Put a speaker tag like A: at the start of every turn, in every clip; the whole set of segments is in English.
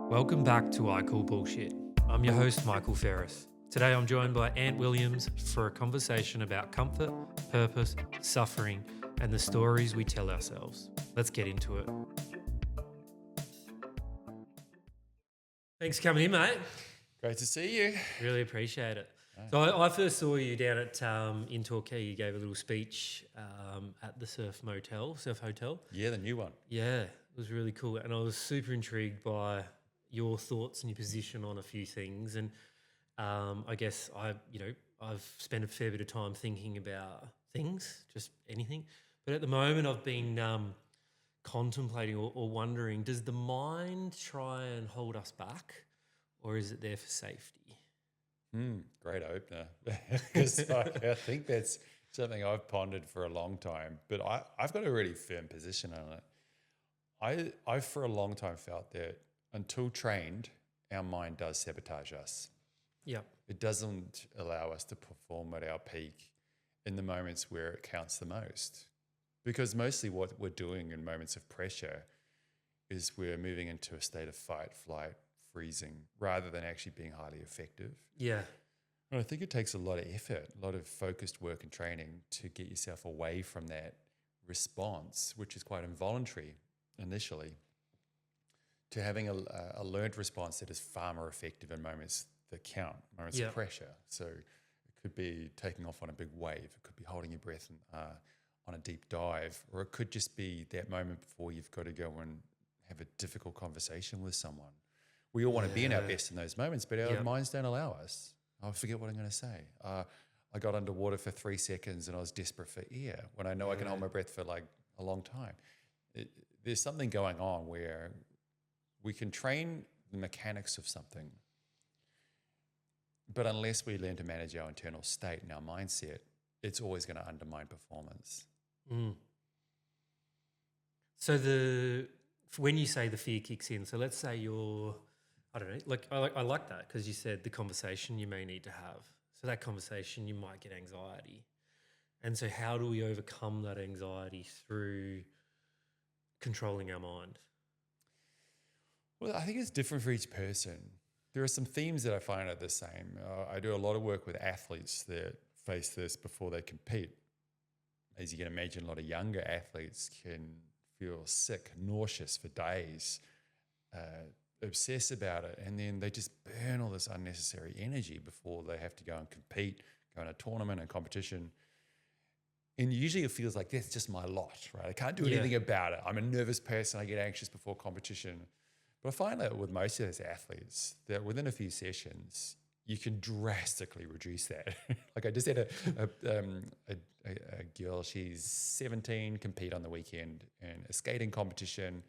A: Welcome back to I Call Bullshit. I'm your host, Michael Ferris. Today I'm joined by Ant Williams for a conversation about comfort, purpose, suffering, and the stories we tell ourselves. Let's get into it. Thanks for coming in, mate.
B: Great to see you.
A: Really appreciate it. So I first saw you down at in Torquay. You gave a little speech at the Surf Hotel.
B: Yeah, the new one.
A: Yeah, it was really cool. And I was super intrigued by your thoughts and your position on a few things. And I guess I've spent a fair bit of time thinking about things, just anything. But at the moment I've been contemplating or wondering, does the mind try and hold us back, or is it there for safety?
B: Great opener. Because I think that's something I've pondered for a long time, but I've got a really firm position on it. I for a long time felt that until trained, our mind does sabotage us.
A: Yeah.
B: It doesn't allow us to perform at our peak in the moments where it counts the most. Because mostly what we're doing in moments of pressure is we're moving into a state of fight, flight, freezing, rather than actually being highly effective.
A: Yeah.
B: And I think it takes a lot of effort, a lot of focused work and training to get yourself away from that response, which is quite involuntary initially, to having a learned response that is far more effective in moments that count, moments of pressure. So it could be taking off on a big wave. It could be holding your breath on a deep dive, or it could just be that moment before you've got to go and have a difficult conversation with someone. We all want to be in our best in those moments, but our minds don't allow us. I forget what I'm going to say. I got underwater for 3 seconds and I was desperate for air when I know I can hold my breath for like a long time. There's something going on where we can train the mechanics of something, but unless we learn to manage our internal state and our mindset, it's always going to undermine performance.
A: So when you say the fear kicks in, so let's say I don't know, I like that because you said the conversation you may need to have. So that conversation, you might get anxiety. And so how do we overcome that anxiety through controlling our mind?
B: Well, I think it's different for each person. There are some themes that I find are the same. I do a lot of work with athletes that face this before they compete. As you can imagine, a lot of younger athletes can feel sick, nauseous for days, obsess about it, and then they just burn all this unnecessary energy before they have to go and compete, go in a tournament and competition. And usually it feels like that's just my lot, right? I can't do anything about it. I'm a nervous person. I get anxious before competition. But I find that with most of those athletes, that within a few sessions, you can drastically reduce that. Like I just had a girl, she's 17, compete on the weekend in a skating competition,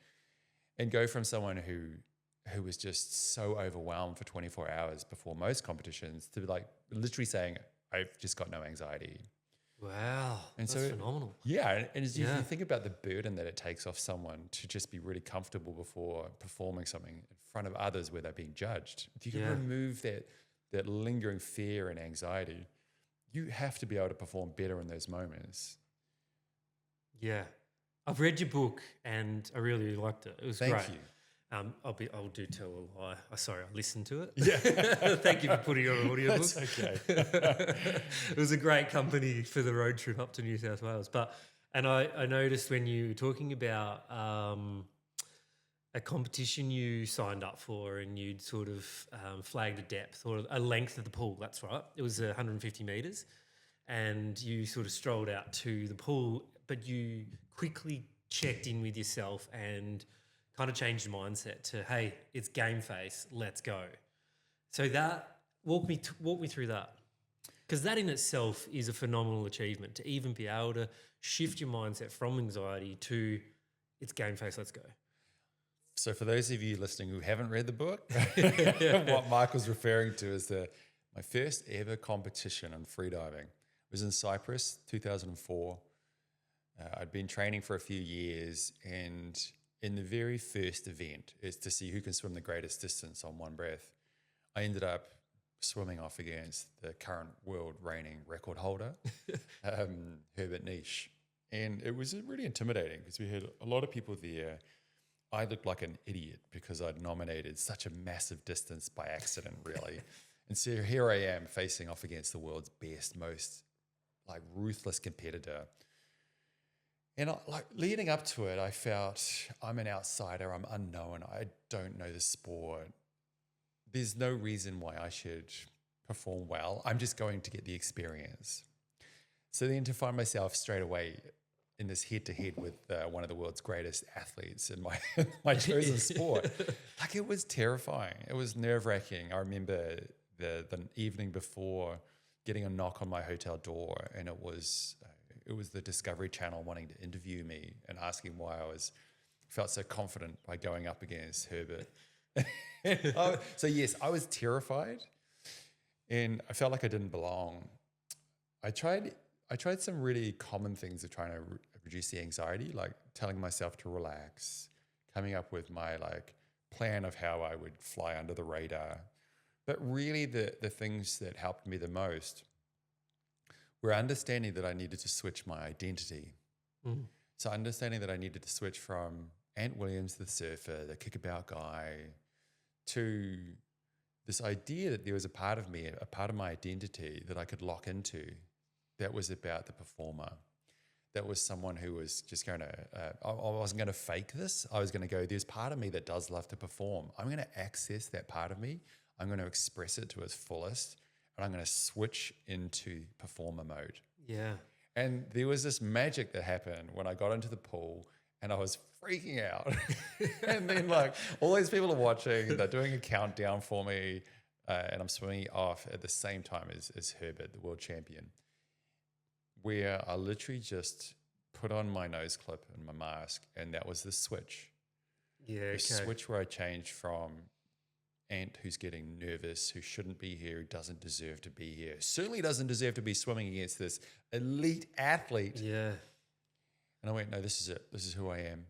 B: and go from someone who was just so overwhelmed for 24 hours before most competitions to like literally saying, I've just got no anxiety.
A: Wow, and that's phenomenal.
B: Yeah, and as you think about the burden that it takes off someone to just be really comfortable before performing something in front of others where they're being judged, if you can remove that lingering fear and anxiety, you have to be able to perform better in those moments.
A: Yeah. I've read your book and I really liked it. It was great.
B: Thank you.
A: I'll do tell a lie. Sorry, I listened to it.
B: Yeah.
A: Thank you for putting it on an audiobook.
B: That's okay.
A: It was a great company for the road trip up to New South Wales. And I noticed when you were talking about a competition you signed up for and you'd sort of flagged a depth or a length of the pool. That's right. It was 150 metres. And you sort of strolled out to the pool, but you quickly checked in with yourself and kind of changed your mindset to, hey, it's game face, let's go. So that, walk me through that. Because that in itself is a phenomenal achievement, to even be able to shift your mindset from anxiety to it's game face, let's go.
B: So for those of you listening who haven't read the book, what Michael's referring to is my first ever competition on freediving. It was in Cyprus, 2004. I'd been training for a few years, and in the very first event is to see who can swim the greatest distance on one breath. I ended up swimming off against the current world reigning record holder, Herbert Niche. And it was really intimidating because we had a lot of people there I looked like an idiot because I'd nominated such a massive distance by accident, really. And so here I am facing off against the world's best, most like ruthless competitor. And like leading up to it, I felt I'm an outsider, I'm unknown, I don't know the sport. There's no reason why I should perform well. I'm just going to get the experience. So then to find myself straight away in this head-to-head with one of the world's greatest athletes in my chosen sport, like it was terrifying. It was nerve-wracking. I remember the evening before getting a knock on my hotel door, and it was the Discovery Channel wanting to interview me and asking why felt so confident by going up against Herbert. So yes, I was terrified, and I felt like I didn't belong. I tried some really common things of trying to reduce the anxiety, like telling myself to relax, coming up with my like plan of how I would fly under the radar. But really the things that helped me the most were understanding that I needed to switch my identity. Mm. So understanding that I needed to switch from Ant Williams, the surfer, the kickabout guy, to this idea that there was a part of me, a part of my identity that I could lock into that was about the performer. That was someone who was just going to, I wasn't going to fake this. I was going to go, there's part of me that does love to perform. I'm going to access that part of me. I'm going to express it to its fullest, and I'm going to switch into performer mode.
A: Yeah.
B: And there was this magic that happened when I got into the pool and I was freaking out. And then like all these people are watching, they're doing a countdown for me, and I'm swimming off at the same time as Herbert, the world champion, where I literally just put on my nose clip and my mask, and that was the switch.
A: Yeah, okay.
B: The switch where I changed from Ant who's getting nervous, who shouldn't be here, who doesn't deserve to be here, certainly doesn't deserve to be swimming against this elite athlete.
A: Yeah.
B: And I went, no, this is it. This is who I am.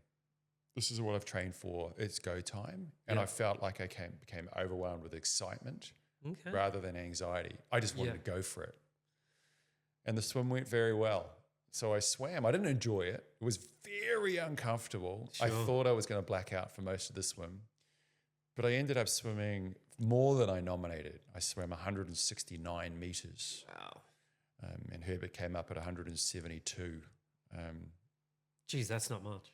B: This is what I've trained for. It's go time. And I felt like I became overwhelmed with excitement rather than anxiety. I just wanted to go for it. And the swim went very well. So I swam. I didn't enjoy it. It was very uncomfortable. Sure. I thought I was going to black out for most of the swim. But I ended up swimming more than I nominated. I swam 169 meters.
A: Wow.
B: And Herbert came up at 172.
A: Geez, that's not much.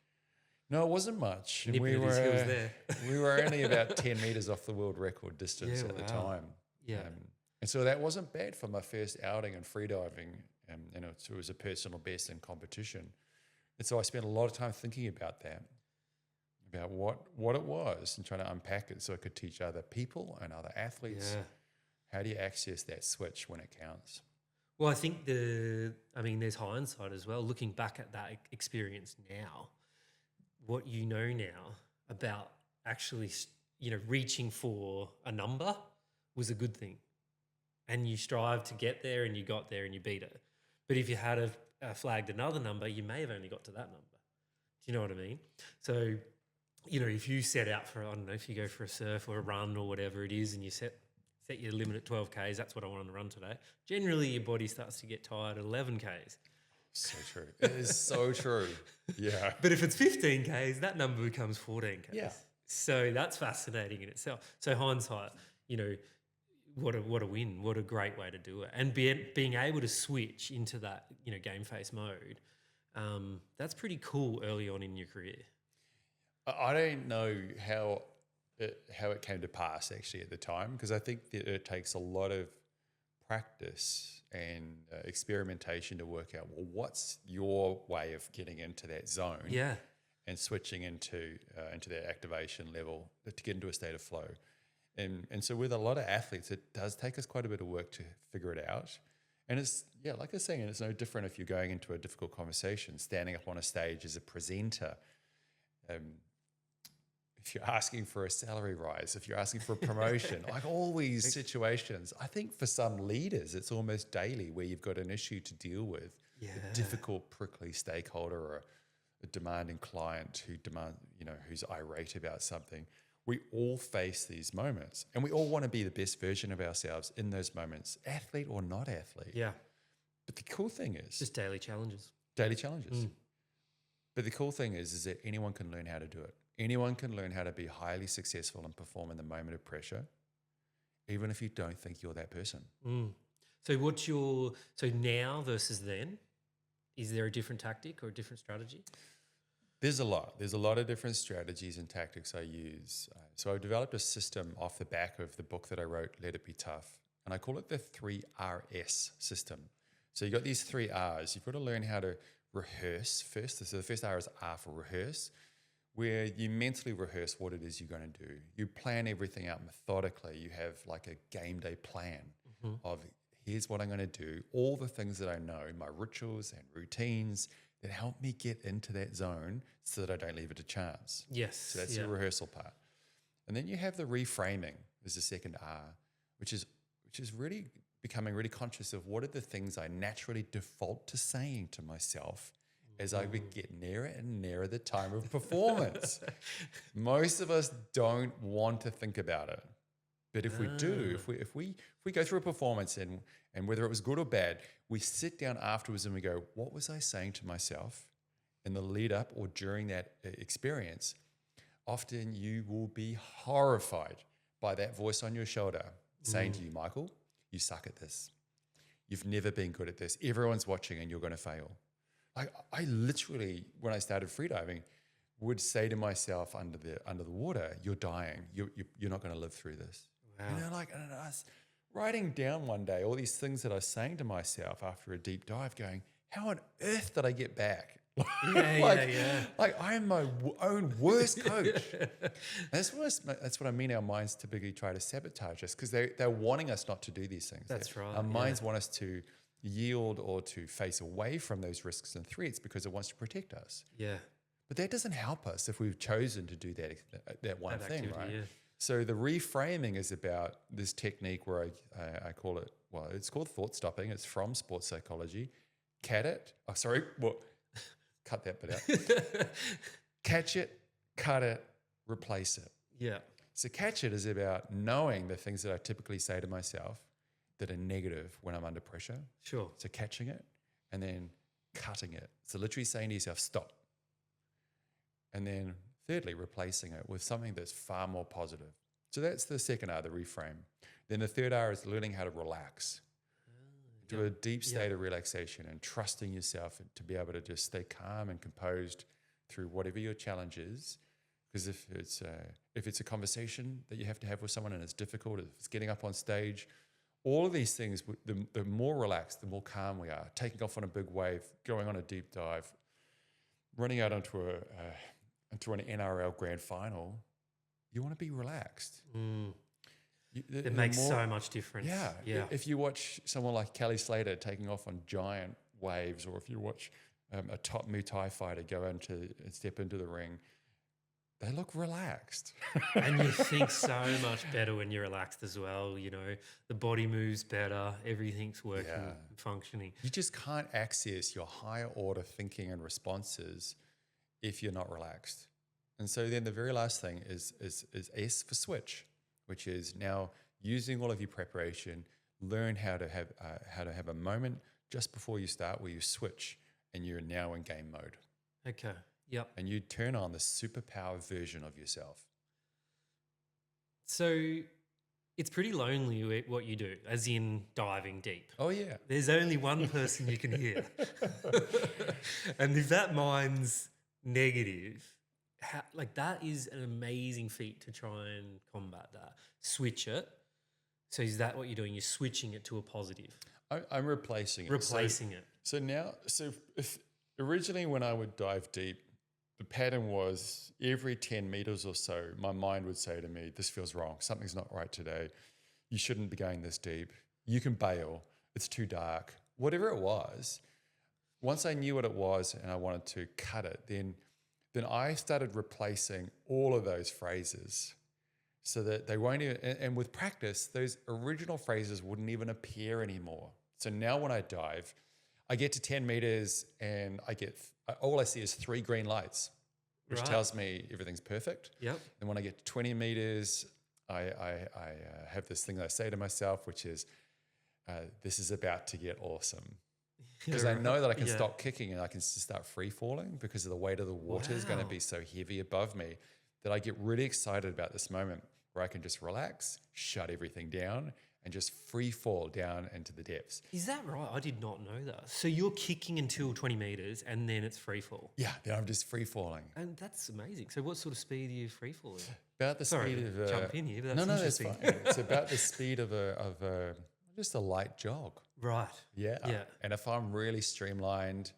B: No, it wasn't much. And we were only about 10 meters off the world record distance at the time.
A: Yeah.
B: And so that wasn't bad for my first outing in freediving. And it was a personal best in competition. And so I spent a lot of time thinking about that, about what it was, and trying to unpack it so I could teach other people and other athletes how do you access that switch when it counts.
A: Well, I think there's hindsight as well. Looking back at that experience now, what you know now about actually, reaching for a number was a good thing. And you strive to get there, and you got there and you beat it. But if you had flagged another number, you may have only got to that number. Do you know what I mean? So, if you set out for, I don't know, if you go for a surf or a run or whatever it is, and you set your limit at 12 Ks, that's what I want to run today. Generally, your body starts to get tired at 11 Ks.
B: So true. It is so true. Yeah.
A: But if it's 15 Ks, that number becomes 14 Ks.
B: Yeah.
A: So that's fascinating in itself. So hindsight, what a win. What a great way to do it. And being able to switch into that, game face mode, that's pretty cool early on in your career.
B: I don't know how it came to pass actually at the time, because I think that it takes a lot of practice and experimentation to work out, well, what's your way of getting into that zone and switching into that activation level to get into a state of flow. And so with a lot of athletes, it does take us quite a bit of work to figure it out. And it's, like I was saying, it's no different if you're going into a difficult conversation, standing up on a stage as a presenter, if you're asking for a salary rise, if you're asking for a promotion, like all these situations. I think for some leaders, it's almost daily where you've got an issue to deal with, a difficult, prickly stakeholder or a demanding client who's irate about something. We all face these moments, and we all want to be the best version of ourselves in those moments, athlete or not athlete.
A: Yeah.
B: But the cool thing is...
A: just daily challenges.
B: Daily challenges. But the cool thing is that anyone can learn how to do it. Anyone can learn how to be highly successful and perform in the moment of pressure, even if you don't think you're that person.
A: So so now versus then, is there a different tactic or a different strategy?
B: There's a lot. There's a lot of different strategies and tactics I use. So I've developed a system off the back of the book that I wrote, Let It Be Tough, and I call it the 3RS system. So you got these 3 R's. You've got to learn how to rehearse first. So the first R is R for rehearse, where you mentally rehearse what it is you're going to do. You plan everything out methodically. You have like a game day plan of here's what I'm going to do, all the things that I know, my rituals and routines that help me get into that zone so that I don't leave it to chance.
A: Yes.
B: So that's the rehearsal part. And then you have the reframing is the second R, which is really becoming really conscious of what are the things I naturally default to saying to myself as I would get nearer and nearer the time of performance. Most of us don't want to think about it. But if we do, if we go through a performance and whether it was good or bad, we sit down afterwards and we go, what was I saying to myself in the lead up or during that experience? Often you will be horrified by that voice on your shoulder saying to you, Michael, you suck at this. You've never been good at this. Everyone's watching and you're going to fail. I literally, when I started freediving, would say to myself under the water, you're dying. You're not going to live through this.
A: Wow.
B: And I was writing down one day all these things that I was saying to myself after a deep dive going, how on earth did I get back? Like I am my own worst coach. That's what I mean. Our minds typically try to sabotage us because they're wanting us not to do these things.
A: That's right.
B: Our minds want us to yield or to face away from those risks and threats because it wants to protect us.
A: Yeah.
B: But that doesn't help us if we've chosen to do that one thing,
A: activity,
B: right?
A: Yeah.
B: So the reframing is about this technique where I call it, well, it's called thought stopping. It's from sports psychology. Cut it. Oh, sorry. Well, cut that bit out. Catch it, cut it, replace it.
A: Yeah.
B: So catch it is about knowing the things that I typically say to myself that are negative when I'm under pressure.
A: Sure.
B: So catching it and then cutting it. So literally saying to yourself, stop. And then thirdly, replacing it with something that's far more positive. So that's the second R, the reframe. Then the third R is learning how to relax. To a deep state of relaxation and trusting yourself to be able to just stay calm and composed through whatever your challenge is. Because if it's a conversation that you have to have with someone and it's difficult, if it's getting up on stage, all of these things, the more relaxed, the more calm we are. Taking off on a big wave, going on a deep dive, running out onto an NRL grand final, you want to be relaxed.
A: It makes so much difference.
B: Yeah. If you watch someone like Kelly Slater taking off on giant waves, or if you watch a top Muay Thai fighter step into the ring, they look relaxed.
A: And you think so much better when you're relaxed as well. You know, the body moves better, everything's working, functioning.
B: You just can't access your higher order thinking and responses if you're not relaxed. And so then the very last thing is S for switch, which is now using all of your preparation, learn how to have a moment just before you start where you switch and you're now in game mode.
A: Okay. Yep.
B: And you turn on the superpower version of yourself.
A: So it's pretty lonely what you do, as in diving deep.
B: Oh, yeah.
A: There's only one person you can hear. And if that mind's negative, that is an amazing feat to try and combat that. Switch it. So is that what you're doing? You're switching it to a positive.
B: I'm replacing it.
A: Replacing it.
B: So if originally when I would dive deep, the pattern was every 10 meters or so, my mind would say to me, this feels wrong. Something's not right today. You shouldn't be going this deep. You can bail. It's too dark. Whatever it was, once I knew what it was and I wanted to cut it, then I started replacing all of those phrases so that they won't even, and with practice, those original phrases wouldn't even appear anymore. So now when I dive, I get to 10 meters and all I see is 3 green lights, which tells me everything's perfect.
A: Yep.
B: And when I get to 20 meters, I have this thing that I say to myself, which is, this is about to get awesome. Because I know that I can stop kicking and I can start free falling because of the weight of the water is going to be so heavy above me that I get really excited about this moment where I can just relax, shut everything down, and just free fall down into the depths.
A: Is that right? I did not know that. So you're kicking until 20 meters and then it's free fall.
B: Yeah, then I'm just free falling.
A: And that's amazing. So what sort of speed are you free falling?
B: About the
A: Sorry
B: speed
A: to
B: of
A: jump in here, but that's
B: no,
A: interesting.
B: that's fine. It's about the speed of just a light jog.
A: Right.
B: Yeah.
A: Yeah.
B: And if I'm really streamlined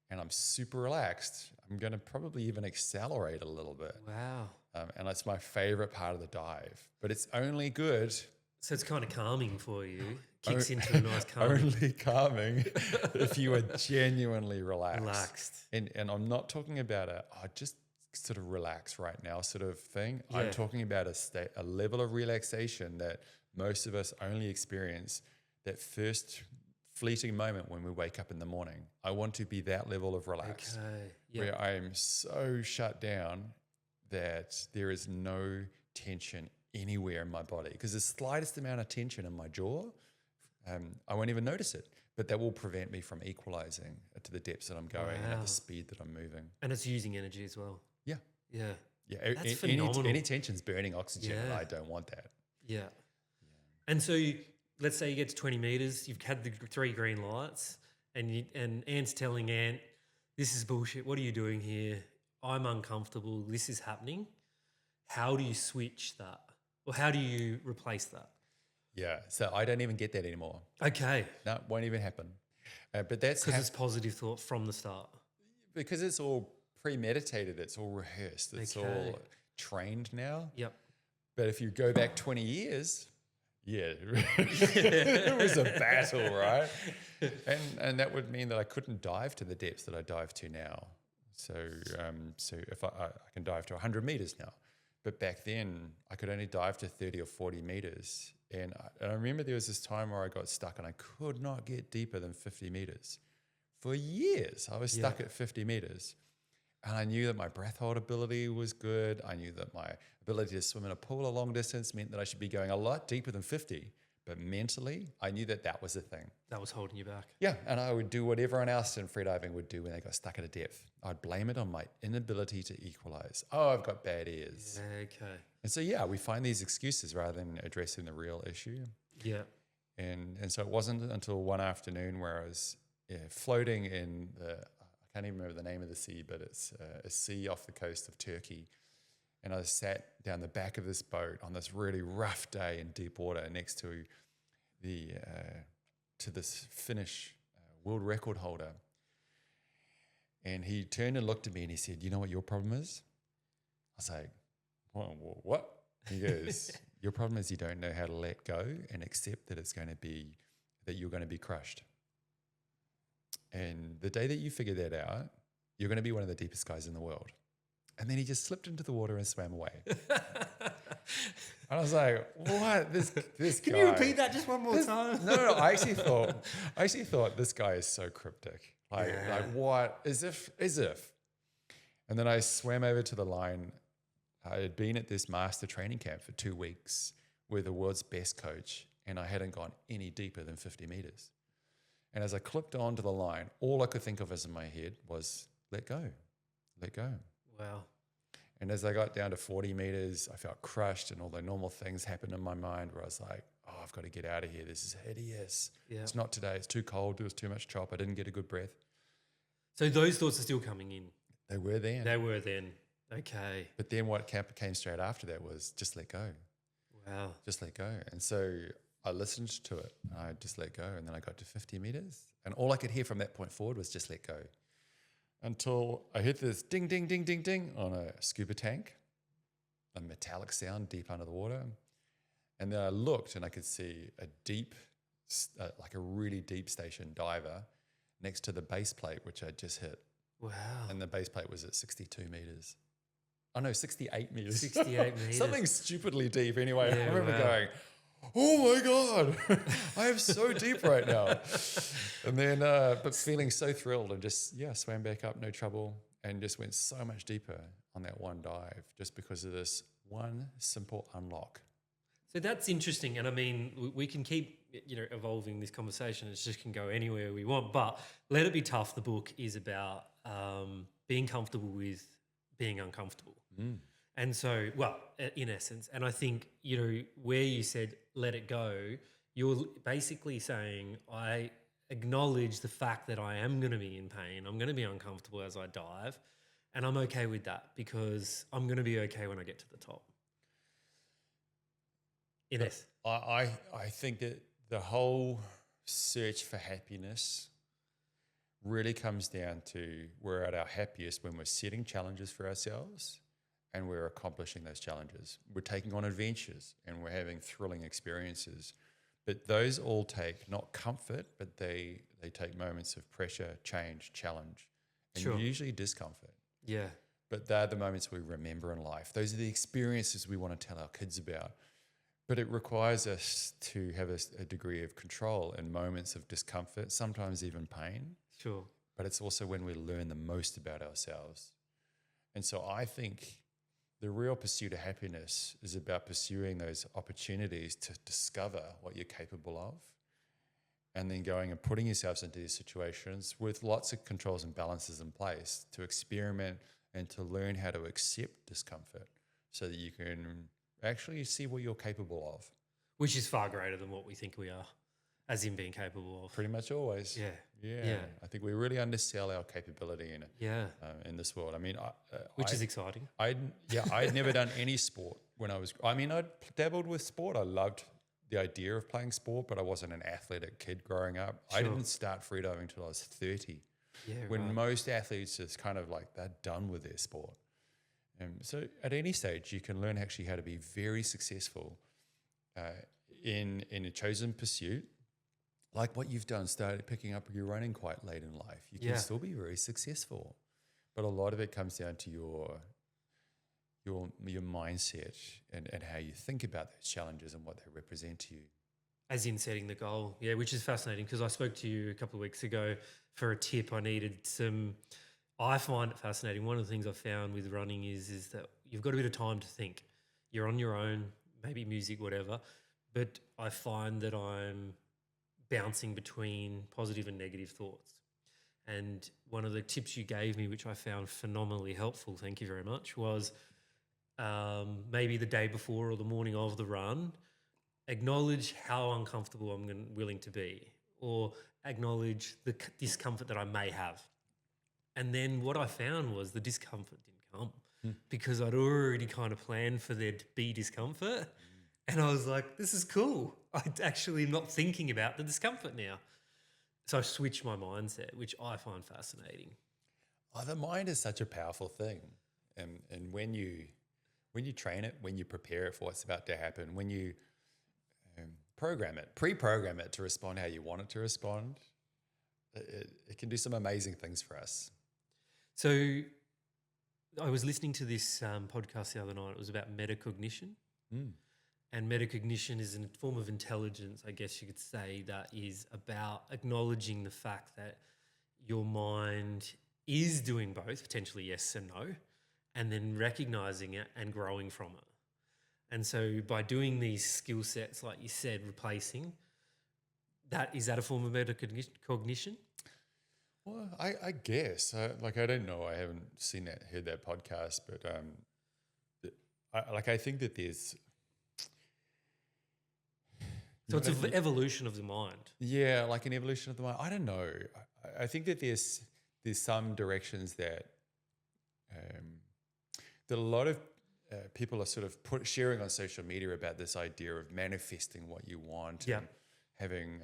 B: and I'm super relaxed, I'm going to probably even accelerate a little bit.
A: Wow.
B: And that's my favorite part of the dive. But it's only good.
A: So it's kind of calming for you. Kicks into a nice calm.
B: Only calming if you are genuinely relaxed.
A: Relaxed.
B: And I'm not talking about just sort of relax right now sort of thing.
A: Yeah.
B: I'm talking about a level of relaxation that most of us only experience that first fleeting moment when we wake up in the morning. I want to be that level of relaxed where I am so shut down that there is no tension anywhere in my body, because the slightest amount of tension in my jaw, I won't even notice it, but that will prevent me from equalizing to the depths that I'm going and at the speed that I'm moving.
A: And it's using energy as well.
B: Yeah.
A: Yeah.
B: Yeah.
A: That's phenomenal.
B: Any tension's burning oxygen.
A: Yeah.
B: I don't want that.
A: Yeah. And so let's say you get to 20 meters, you've had the 3 green lights, and Ant's telling Ant, this is bullshit. What are you doing here? I'm uncomfortable. This is happening. How do you switch that? Or how do you replace that?
B: Yeah. So I don't even get that anymore.
A: Okay.
B: No, it won't even happen. But that's
A: because it's positive thought from the start.
B: Because it's all premeditated. It's all rehearsed. It's all trained now.
A: Yep.
B: But if you go back 20 years, it was a battle, right? And that would mean that I couldn't dive to the depths that I dive to now. So if I can dive to 100 meters now, but back then I could only dive to 30 or 40 meters. And I remember there was this time where I got stuck and I could not get deeper than 50 meters. For years, I was stuck at 50 meters. And I knew that my breath hold ability was good. I knew that my ability to swim in a pool a long distance meant that I should be going a lot deeper than 50. But mentally, I knew that that was the thing.
A: That was holding you back.
B: Yeah, and I would do what everyone else in freediving would do when they got stuck at a depth. I'd blame it on my inability to equalize. Oh, I've got bad ears.
A: Okay.
B: And so, we find these excuses rather than addressing the real issue.
A: Yeah.
B: And so it wasn't until one afternoon where I was floating in I can't even remember the name of the sea, but it's a sea off the coast of Turkey. And I sat down the back of this boat on this really rough day in deep water next to this Finnish world record holder. And he turned and looked at me and he said, "You know what your problem is?" I was like, "What?" He goes, "Your problem is you don't know how to let go and accept that you're going to be crushed. And the day that you figure that out, you're going to be one of the deepest guys in the world." And then he just slipped into the water and swam away. And I was like, "What? This guy."
A: Can you repeat that just one more time?
B: No. I actually thought this guy is so cryptic. Like what? As if. And then I swam over to the line. I had been at this master training camp for 2 weeks with the world's best coach, and I hadn't gone any deeper than 50 meters. And as I clipped onto the line, all I could think of as in my head was, let go.
A: Wow.
B: And as I got down to 40 meters, I felt crushed, and all the normal things happened in my mind where I was like, oh, I've got to get out of here. This is hideous. Yeah. It's not today. It's too cold. There was too much chop. I didn't get a good breath.
A: So those thoughts are still coming in?
B: They were then.
A: Okay.
B: But then what came straight after that was just let go.
A: Wow.
B: Just let go. And so I listened to it. And I just let go. And then I got to 50 meters. And all I could hear from that point forward was just let go. Until I heard this ding, ding, ding, ding, ding on a scuba tank, a metallic sound deep under the water. And then I looked and I could see like a really deep station diver next to the base plate, which I just hit.
A: Wow.
B: And the base plate was at 62 meters. Oh no, 68 meters.
A: 68 meters.
B: Something stupidly deep anyway.
A: Yeah,
B: I remember going, oh my God, I am so deep right now. And then, but feeling so thrilled and just, swam back up, no trouble, and just went so much deeper on that one dive just because of this one simple unlock.
A: So that's interesting. And I mean, we can keep, evolving this conversation. It just can go anywhere we want, but Let It Be Tough, the book, is about being comfortable with being uncomfortable. And so, well, in essence, and I think, you know, where you said let it go, you're basically saying, I acknowledge the fact that I am going to be in pain. I'm going to be uncomfortable as I dive. And I'm okay with that because I'm going to be okay when I get to the top. In essence.
B: I think that the whole search for happiness really comes down to we're at our happiest when we're setting challenges for ourselves and we're accomplishing those challenges. We're taking on adventures and we're having thrilling experiences. But those all take not comfort, but they take moments of pressure, change, challenge, and usually discomfort.
A: Yeah.
B: But they're the moments we remember in life. Those are the experiences we want to tell our kids about. But it requires us to have a degree of control in moments of discomfort, sometimes even pain.
A: Sure.
B: But it's also when we learn the most about ourselves. And so I think the real pursuit of happiness is about pursuing those opportunities to discover what you're capable of and then going and putting yourselves into these situations with lots of controls and balances in place to experiment and to learn how to accept discomfort so that you can actually see what you're capable of.
A: Which is far greater than what we think we are, as in being capable of.
B: Pretty much always.
A: Yeah.
B: I think we really undersell our capability in this world. I mean,
A: which is exciting.
B: I'd never done any sport when I was. I mean, I'd dabbled with sport. I loved the idea of playing sport, but I wasn't an athletic kid growing up.
A: Sure.
B: I didn't start freediving until I was 30.
A: Yeah,
B: when most athletes is kind of like they're done with their sport. So at any stage, you can learn actually how to be very successful in a chosen pursuit. Like what you've done, started picking up your running quite late in life. You can still be very successful. But a lot of it comes down to your mindset and how you think about those challenges and what they represent to you.
A: As in setting the goal. Yeah, which is fascinating because I spoke to you a couple of weeks ago for a tip. I needed some. I find it fascinating. One of the things I've found with running is that you've got a bit of time to think. You're on your own, maybe music, whatever. But I find that I'm bouncing between positive and negative thoughts. And one of the tips you gave me, which I found phenomenally helpful, thank you very much, was maybe the day before or the morning of the run, acknowledge how uncomfortable I'm willing to be, or acknowledge the discomfort that I may have. And then what I found was the discomfort didn't come because I'd already kind of planned for there to be discomfort. And I was like, this is cool. I'm actually not thinking about the discomfort now. So I switched my mindset, which I find fascinating.
B: Oh, the mind is such a powerful thing. And when you train it, when you prepare it for what's about to happen, when you pre-program it to respond how you want it to respond, it can do some amazing things for us.
A: So I was listening to this podcast the other night. It was about metacognition. And metacognition is a form of intelligence, I guess you could say, that is about acknowledging the fact that your mind is doing both, potentially yes and no, and then recognizing it and growing from it. And so by doing these skill sets, like you said, replacing, is that a form of metacognition?
B: Well, I guess. I don't know. I haven't heard that podcast, but I think that there's...
A: So it's an evolution of the mind.
B: Yeah, like an evolution of the mind. I don't know. I think that there's some directions that a lot of people are sort of sharing on social media about this idea of manifesting what you want and having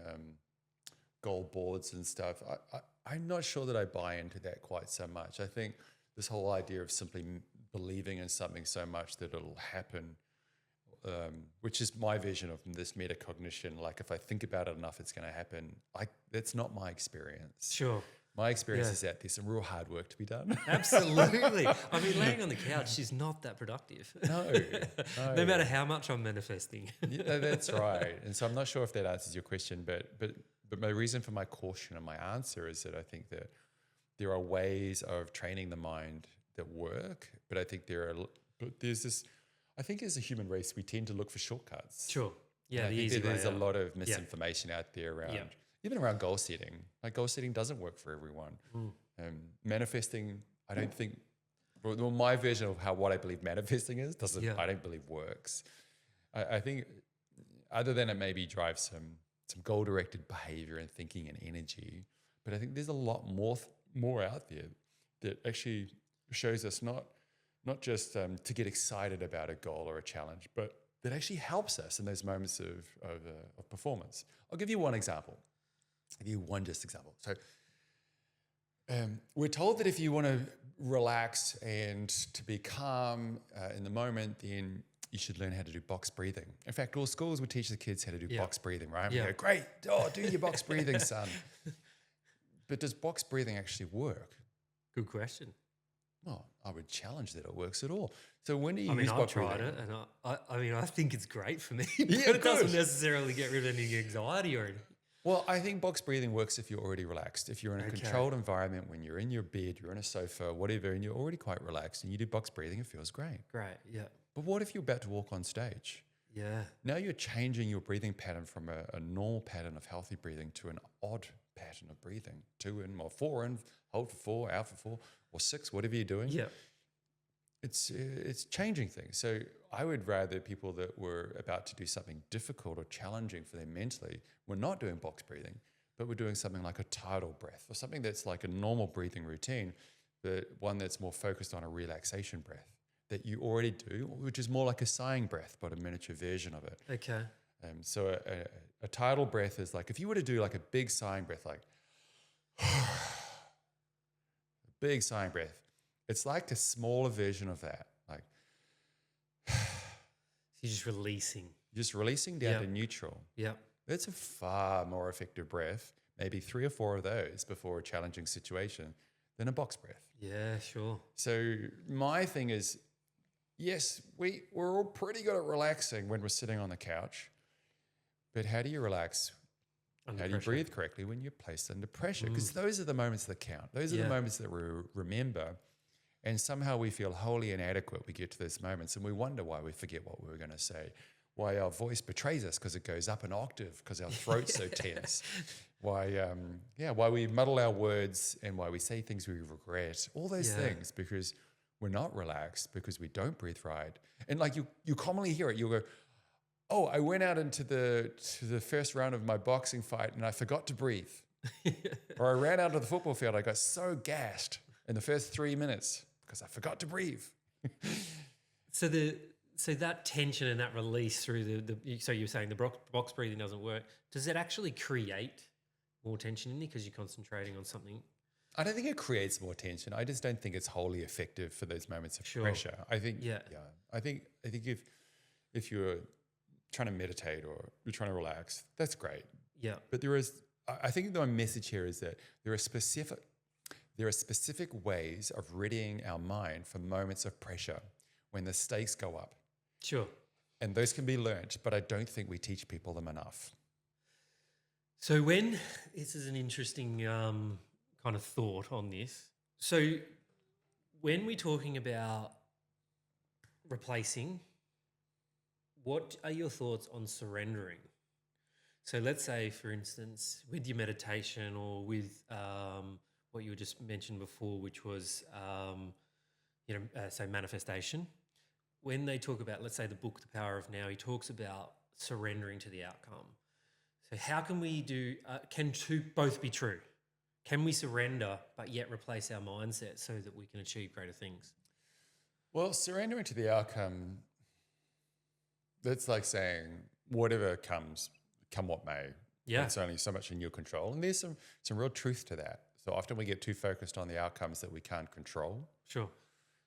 B: goal boards and stuff. I'm not sure that I buy into that quite so much. I think this whole idea of simply believing in something so much that it'll happen, which is my vision of this metacognition. Like if I think about it enough, it's going to happen. That's not my experience.
A: Sure.
B: My experience is that there's some real hard work to be done.
A: Absolutely. I mean, laying on the couch is not that productive.
B: No.
A: No matter how much I'm manifesting.
B: Yeah, that's right. And so I'm not sure if that answers your question, but my reason for my caution and my answer is that I think that there are ways of training the mind that work, but I think there's this. I think as a human race, we tend to look for shortcuts.
A: Sure. Yeah,
B: I think there's a lot of misinformation out there around, even around goal setting. Like goal setting doesn't work for everyone. Manifesting, I don't think Well, my version of what I believe manifesting is
A: Yeah.
B: I don't believe works. I think other than it maybe drives some goal-directed behavior and thinking and energy, but I think there's a lot more out there that actually shows us not just to get excited about a goal or a challenge, but that actually helps us in those moments of performance. I'll give you one example. I'll give you one just example. So we're told that if you want to relax and to be calm in the moment, then you should learn how to do box breathing. In fact, all schools would teach the kids how to do box breathing, right?
A: Yeah.
B: We go, great, do your box breathing, son. But does box breathing actually work?
A: Good question.
B: Well, I would challenge that it works at all. So when do you
A: I mean,
B: use
A: I've
B: box
A: tried
B: breathing?
A: it, and I think it's great for me.
B: Yeah,
A: But it doesn't
B: good.
A: necessarily get rid of any anxiety or anything.
B: Well, I think box breathing works if you're already relaxed. If you're in a
A: Okay.
B: controlled environment, when you're in your bed, you're on a sofa, whatever, and you're already quite relaxed and you do box breathing, it feels great.
A: Great. Yeah.
B: But what if you're about to walk on stage?
A: Yeah.
B: Now you're changing your breathing pattern from a normal pattern of healthy breathing to an odd pattern of breathing. 2 in or 4 in, hold for 4, out for 4, or 6, whatever you're doing.
A: Yeah.
B: It's changing things. So I would rather people that were about to do something difficult or challenging for them mentally were not doing box breathing, but we're doing something like a tidal breath or something that's like a normal breathing routine, but one that's more focused on a relaxation breath that you already do, which is more like a sighing breath, but a miniature version of it.
A: Okay.
B: So a tidal breath is like if you were to do like a big sighing breath, like a big sighing breath, it's like a smaller version of that. Like
A: You're just releasing.
B: just releasing down
A: Yeah.
B: to neutral.
A: Yeah.
B: That's a far more effective breath, maybe 3 or 4 of those before a challenging situation than a box breath.
A: Yeah, sure.
B: So my thing is, yes, we're all pretty good at relaxing when we're sitting on the couch, but how do you relax?
A: Under
B: How do you
A: pressure.
B: breathe correctly when you're placed under pressure? Because those are the moments that count. Those are
A: Yeah.
B: the moments that we remember. And somehow we feel wholly inadequate. We get to those moments and we wonder why we forget what we were going to say, why our voice betrays us because it goes up an octave because our throat's so tense, why we muddle our words and why we say things we regret, all those
A: Yeah.
B: things because we're not relaxed, because we don't breathe right. And like you commonly hear it, you'll go, oh, I went out to the first round of my boxing fight and I forgot to breathe. Or I ran out to the football field, I got so gassed in the first 3 minutes because I forgot to breathe.
A: So that tension and that release through so you're saying the box breathing doesn't work. Does it actually create more tension in you because you're concentrating on something?
B: I don't think it creates more tension. I just don't think it's wholly effective for those moments of
A: Sure.
B: pressure. I think,
A: Yeah.
B: I think if you're trying to meditate or you're trying to relax, that's great.
A: Yeah.
B: But I think the message here is that there are specific ways of readying our mind for moments of pressure when the stakes go up.
A: Sure.
B: And those can be learned, but I don't think we teach people them enough.
A: So this is an interesting kind of thought on this. So when we're talking about replacing, what are your thoughts on surrendering? So let's say, for instance, with your meditation or with what you just mentioned before, which was, say manifestation. When they talk about, let's say the book, The Power of Now, he talks about surrendering to the outcome. So how can we can both be true? Can we surrender but yet replace our mindset so that we can achieve greater things?
B: Well, surrendering to the outcome, that's like saying whatever comes, come what may.
A: Yeah.
B: It's only so much in your control. And there's some real truth to that. So often we get too focused on the outcomes that we can't control.
A: Sure.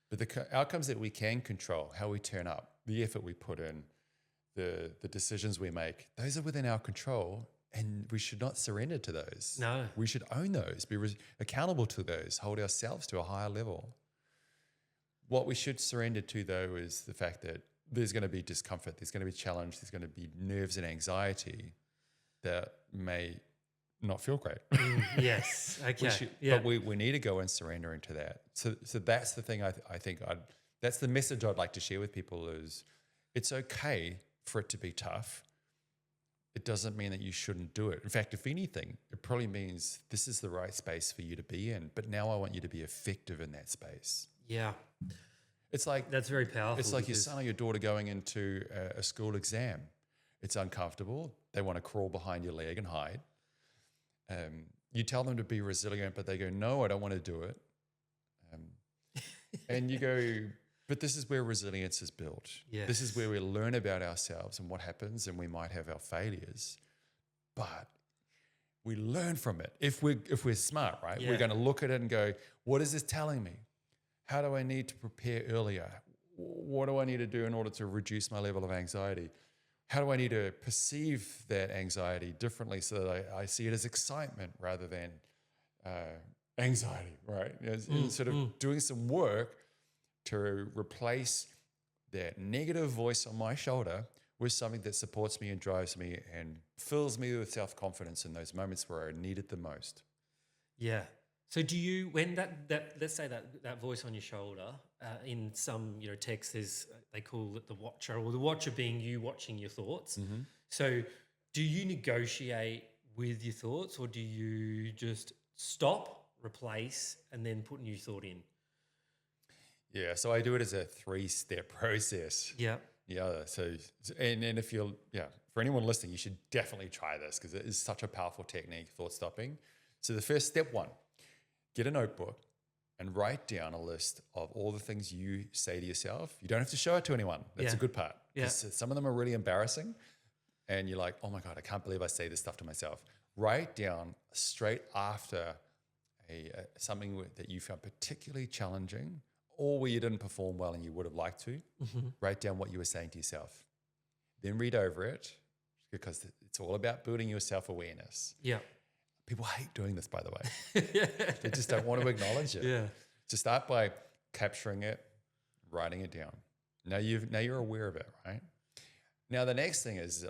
B: But the outcomes that we can control, how we turn up, the effort we put in, the decisions we make, those are within our control. And we should not surrender to those.
A: No.
B: We should own those, be accountable to those, hold ourselves to a higher level. What we should surrender to, though, is the fact that there's going to be discomfort, there's going to be challenge, there's going to be nerves and anxiety that may not feel great.
A: Yes. Okay.
B: But we need to go and surrender into that. So that's the thing I think that's the message I'd like to share with people is it's okay for it to be tough. It doesn't mean that you shouldn't do it. In fact, if anything, it probably means this is the right space for you to be in. But now I want you to be effective in that space.
A: Yeah.
B: It's like
A: That's very powerful.
B: it's like your
A: because-
B: son or your daughter going into a school exam. It's uncomfortable. They want to crawl behind your leg and hide. You tell them to be resilient, but they go, no, I don't want to do it. And you go, but this is where resilience is built.
A: Yes.
B: This is where we learn about ourselves and what happens, and we might have our failures, but we learn from it. If we're smart, right?
A: Yeah.
B: We're going to look at it and go, what is this telling me? How do I need to prepare earlier? What do I need to do in order to reduce my level of anxiety? How do I need to perceive that anxiety differently so that I see it as excitement rather than anxiety, right? Sort of doing some work to replace that negative voice on my shoulder with something that supports me and drives me and fills me with self-confidence in those moments where I need it the most.
A: Yeah. So do you, when that let's say that voice on your shoulder, in some texts, they call it the watcher, or the watcher being you watching your thoughts.
B: Mm-hmm.
A: So do you negotiate with your thoughts, or do you just stop, replace, and then put new thought in?
B: Yeah, so I do it as a 3-step process.
A: Yeah.
B: Yeah, so and if you're for anyone listening, you should definitely try this because it is such a powerful technique, thought stopping. So the first step one, get a notebook and write down a list of all the things you say to yourself. You don't have to show it to anyone. That's a good part.
A: Yeah.
B: Some of them are really embarrassing and you're like, oh my God, I can't believe I say this stuff to myself. Write down straight after something that you found particularly challenging or where you didn't perform well and you would have liked to.
A: Mm-hmm.
B: Write down what you were saying to yourself. Then read over it because it's all about building your self-awareness.
A: Yeah.
B: People hate doing this, by the way. They just don't want to acknowledge it.
A: Yeah.
B: So start by capturing it, writing it down. Now you're aware of it, right? Now the next thing is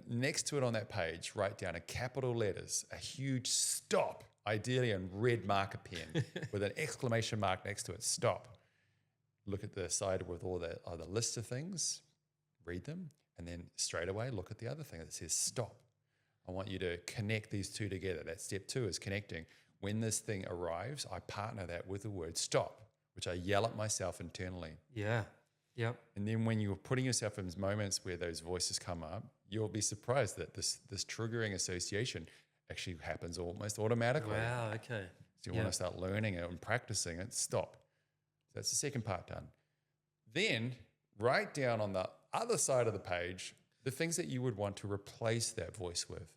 B: next to it on that page, write down in capital letters, a huge stop, ideally in red marker pen with an exclamation mark next to it. Stop. Look at the side with all the other lists of things, read them, and then straight away look at the other thing that says stop. I want you to connect these two together. That's step 2 is connecting. When this thing arrives, I partner that with the word stop, which I yell at myself internally.
A: Yeah. Yep.
B: And then when you're putting yourself in moments where those voices come up, you'll be surprised that this triggering association actually happens almost automatically.
A: Wow. Okay.
B: So you want to start learning it and practicing it, stop. That's the second part done. Then write down on the other side of the page the things that you would want to replace that voice with.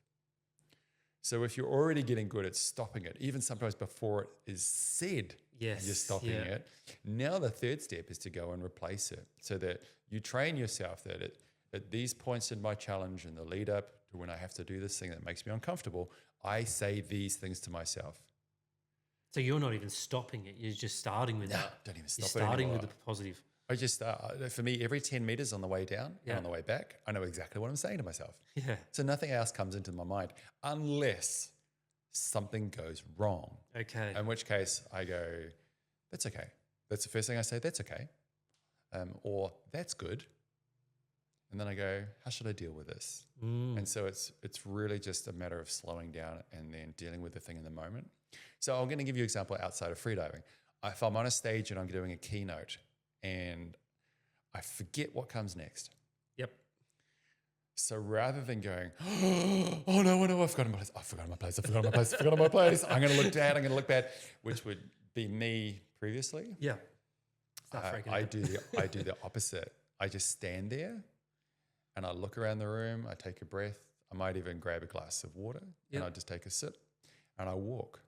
B: So if you're already getting good at stopping it, even sometimes before it is said,
A: Yes.
B: you're stopping it. Now the third step is to go and replace it so that you train yourself that at these points in my challenge and the lead up to when I have to do this thing that makes me uncomfortable, I say these things to myself.
A: So you're not even stopping it. You're just starting with that.
B: Don't even
A: You're
B: stop it
A: starting
B: anymore.
A: with the positive.
B: I just, for me, every 10 meters on the way down and on the way back, I know exactly what I'm saying to myself.
A: Yeah.
B: So nothing else comes into my mind unless something goes wrong.
A: Okay.
B: In which case I go, that's okay. That's the first thing I say, that's okay. Or that's good. And then I go, how should I deal with this? And so it's really just a matter of slowing down and then dealing with the thing in the moment. So I'm going to give you an example outside of freediving. If I'm on a stage and I'm doing a keynote and I forget what comes next.
A: Yep.
B: So rather than going, oh no, I've forgotten my place, I'm going to look down, I'm going to look bad, which would be me previously.
A: Yeah. Start freaking
B: I
A: out.
B: do the opposite. I just stand there and I look around the room, I take a breath, I might even grab a glass of water and I just take a sip and I walk.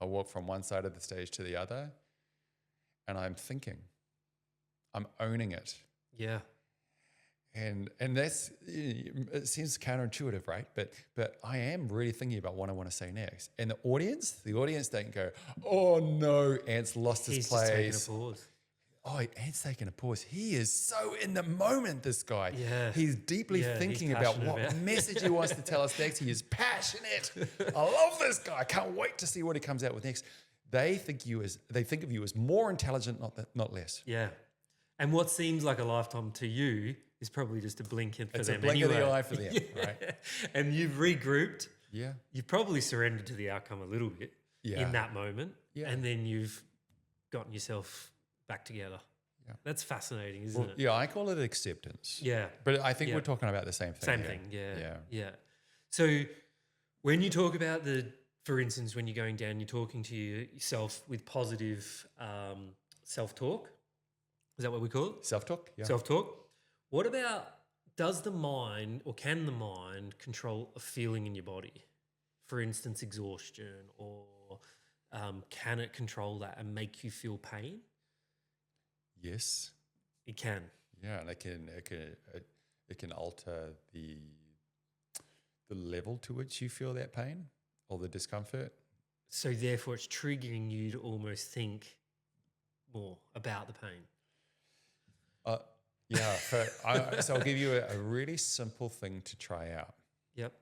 B: I walk from one side of the stage to the other and I'm thinking. I'm owning it.
A: Yeah.
B: And that's, it seems counterintuitive, right? But I am really thinking about what I want to say next. And the audience don't go, oh no, Ant's lost his place.
A: He's just taking a pause.
B: Oh, Ant's taking a pause. He is so in the moment, this guy.
A: Yeah.
B: He's deeply thinking about
A: passionate
B: what
A: about it.
B: message he wants to tell us next. He is passionate. I love this guy. I can't wait to see what he comes out with next. They think of you as more intelligent, not less.
A: Yeah. And what seems like a lifetime to you is probably just a blink for
B: It's
A: them
B: a blink
A: anyway.
B: of the eye for them, right?
A: And you've regrouped.
B: Yeah.
A: You've probably surrendered to the outcome a little bit in that moment.
B: Yeah.
A: And then you've gotten yourself back together.
B: Yeah.
A: That's fascinating, isn't it?
B: Yeah, I call it acceptance.
A: Yeah.
B: But I think we're talking about the same thing.
A: Same
B: here.
A: thing. Yeah.
B: Yeah.
A: So when you talk about for instance, when you're going down, you're talking to yourself with positive self-talk. Is that what we call it?
B: Self-talk? Yeah.
A: Self-talk. What about, does the mind, or can the mind control a feeling in your body? For instance, exhaustion, or can it control that and make you feel pain?
B: Yes.
A: It can.
B: Yeah, and it can alter the level to which you feel that pain or the discomfort.
A: So therefore it's triggering you to almost think more about the pain.
B: Yeah, so I'll give you a really simple thing to try out.
A: Yep.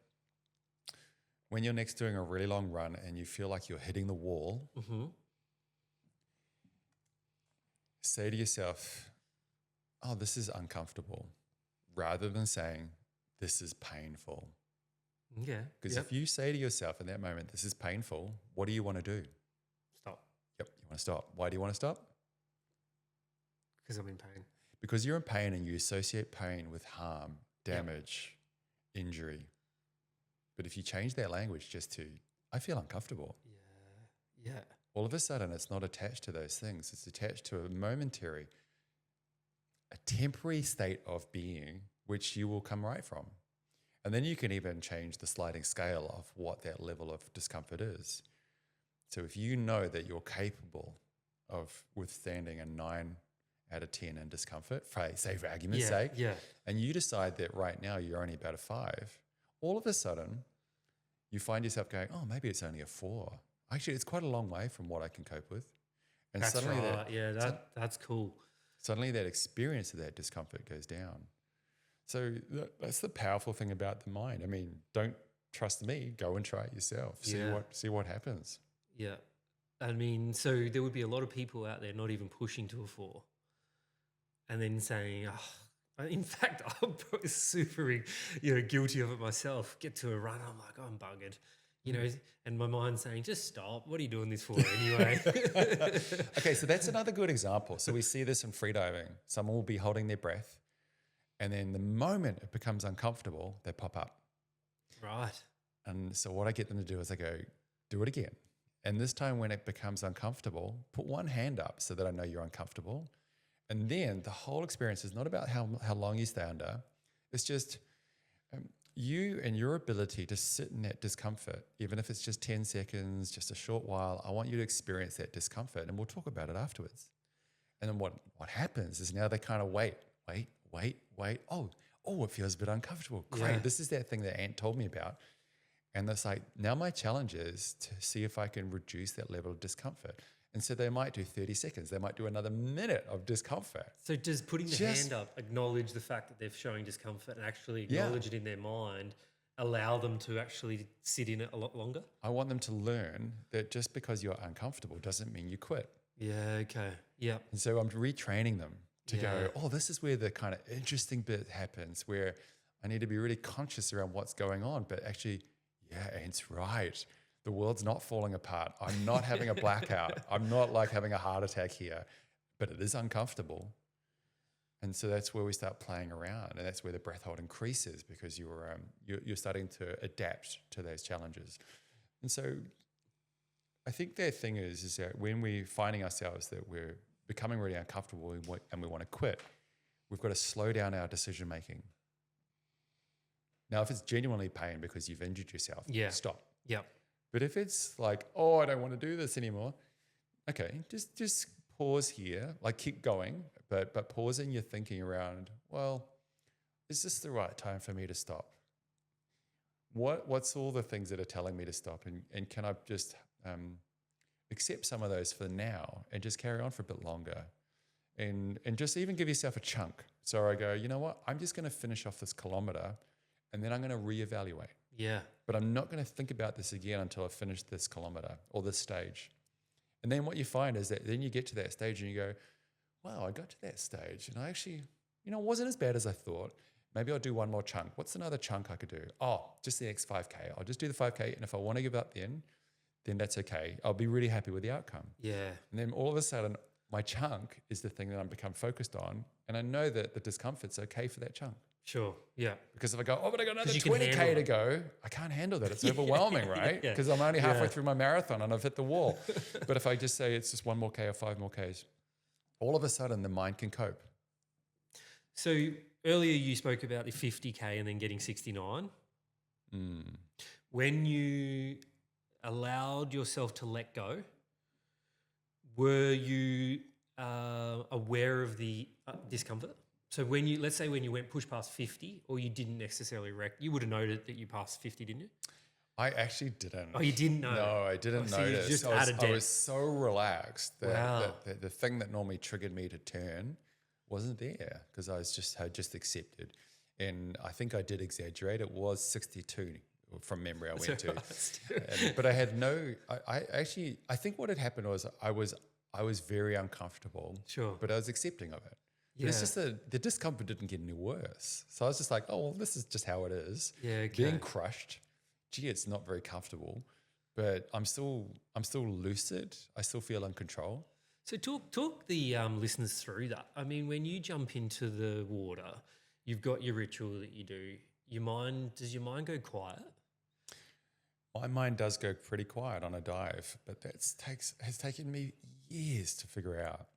B: When you're next doing a really long run and you feel like you're hitting the wall, say to yourself, oh, this is uncomfortable, rather than saying, this is painful.
A: Yeah.
B: Because if you say to yourself in that moment, this is painful, what do you want to do?
A: Stop.
B: Yep, you want to stop. Why do you want to stop?
A: Because I'm in pain.
B: Because you're in pain and you associate pain with harm, damage, injury. But if you change that language just to, I feel uncomfortable.
A: Yeah.
B: All of a sudden, it's not attached to those things. It's attached to a temporary state of being, which you will come right from. And then you can even change the sliding scale of what that level of discomfort is. So if you know that you're capable of withstanding a 9 out of 10 in discomfort, say for argument's sake, and you decide that right now you're only about a 5, all of a sudden you find yourself going, oh, maybe it's only a 4. Actually, it's quite a long way from what I can cope with. And
A: that's
B: suddenly
A: right. That's cool.
B: Suddenly that experience of that discomfort goes down. So that's the powerful thing about the mind. I mean, don't trust me. Go and try it yourself. See what happens.
A: Yeah. I mean, so there would be a lot of people out there not even pushing to a 4 and then saying, oh, in fact, I'm probably super guilty of it myself. Get to a run, I'm like, oh, I'm buggered. And my mind's saying, just stop. What are you doing this for anyway?
B: Okay, so that's another good example. So we see this in freediving. Someone will be holding their breath, and then the moment it becomes uncomfortable, they pop up.
A: Right.
B: And so what I get them to do is I go, do it again. And this time when it becomes uncomfortable, put one hand up so that I know you're uncomfortable. And then the whole experience is not about how long you stay under. It's just you and your ability to sit in that discomfort, even if it's just 10 seconds, just a short while. I want you to experience that discomfort, and we'll talk about it afterwards. And then what happens is now they kind of wait. Oh, it feels a bit uncomfortable. Great.
A: Yeah.
B: This is that thing that Ant told me about. And it's like, now my challenge is to see if I can reduce that level of discomfort. And so they might do 30 seconds. They might do another minute of discomfort.
A: So does putting the hand up acknowledge the fact that they're showing discomfort and actually acknowledge it in their mind, allow them to actually sit in it a lot longer?
B: I want them to learn that just because you're uncomfortable doesn't mean you quit.
A: Yeah, okay. Yeah.
B: And so I'm retraining them to go, oh, this is where the kind of interesting bit happens, where I need to be really conscious around what's going on. But actually, Ant's right. The world's not falling apart. I'm not having a blackout. I'm not like having a heart attack here, but it is uncomfortable. And so that's where we start playing around, and that's where the breath hold increases, because you're starting to adapt to those challenges. And so I think the thing is that when we're finding ourselves that we're becoming really uncomfortable and we want to quit, we've got to slow down our decision making. Now, if it's genuinely pain because you've injured yourself, stop.
A: Yeah.
B: But if it's like, oh, I don't want to do this anymore, okay, just pause here, like keep going, but pausing your thinking around, well, is this the right time for me to stop? What's all the things that are telling me to stop? And can I just accept some of those for now and just carry on for a bit longer? And just even give yourself a chunk. So I go, you know what, I'm just going to finish off this kilometer, and then I'm going to reevaluate.
A: Yeah.
B: But I'm not going to think about this again until I've finished this kilometer or this stage. And then what you find is that then you get to that stage and you go, wow, I got to that stage and I actually, it wasn't as bad as I thought. Maybe I'll do one more chunk. What's another chunk I could do? Oh, just the next 5K. I'll just do the 5K. And if I want to give up then that's okay. I'll be really happy with the outcome.
A: Yeah.
B: And then all of a sudden, my chunk is the thing that I'm become focused on. And I know that the discomfort's okay for that chunk.
A: Sure. Yeah.
B: Because if I go, oh, but I got another
A: you can
B: 20K
A: handle
B: to
A: it.
B: go, I can't handle that. It's overwhelming, right?
A: Yeah.
B: Because I'm only halfway
A: Yeah.
B: through my marathon and I've hit the wall. But if I just say it's just 1 more K or 5 more Ks, all of a sudden the mind can cope.
A: So earlier you spoke about the 50K and then getting 69. When you allowed yourself to let go, were you aware of the discomfort? So when you, let's say when you went push past 50, or you didn't necessarily you would have noted that you passed 50, didn't you?
B: I actually didn't.
A: Oh, you didn't know?
B: No, I didn't
A: So you
B: notice.
A: just
B: I
A: added
B: I
A: depth.
B: was so relaxed that,
A: Wow.
B: that the thing that normally triggered me to turn wasn't there because had just accepted. And I think I did exaggerate. It was 62 from memory I went to. But I had no, I think what had happened was I was very uncomfortable.
A: Sure.
B: But I was accepting of it. But it's just the discomfort didn't get any worse. So I was just like, oh, well, this is just how it is.
A: Yeah, okay.
B: Being crushed, gee, it's not very comfortable, but I'm still lucid. I still feel in control.
A: So talk the listeners through that. I mean, when you jump into the water, you've got your ritual that you do. Does your mind go quiet?
B: My mind does go pretty quiet on a dive, but has taken me years to figure out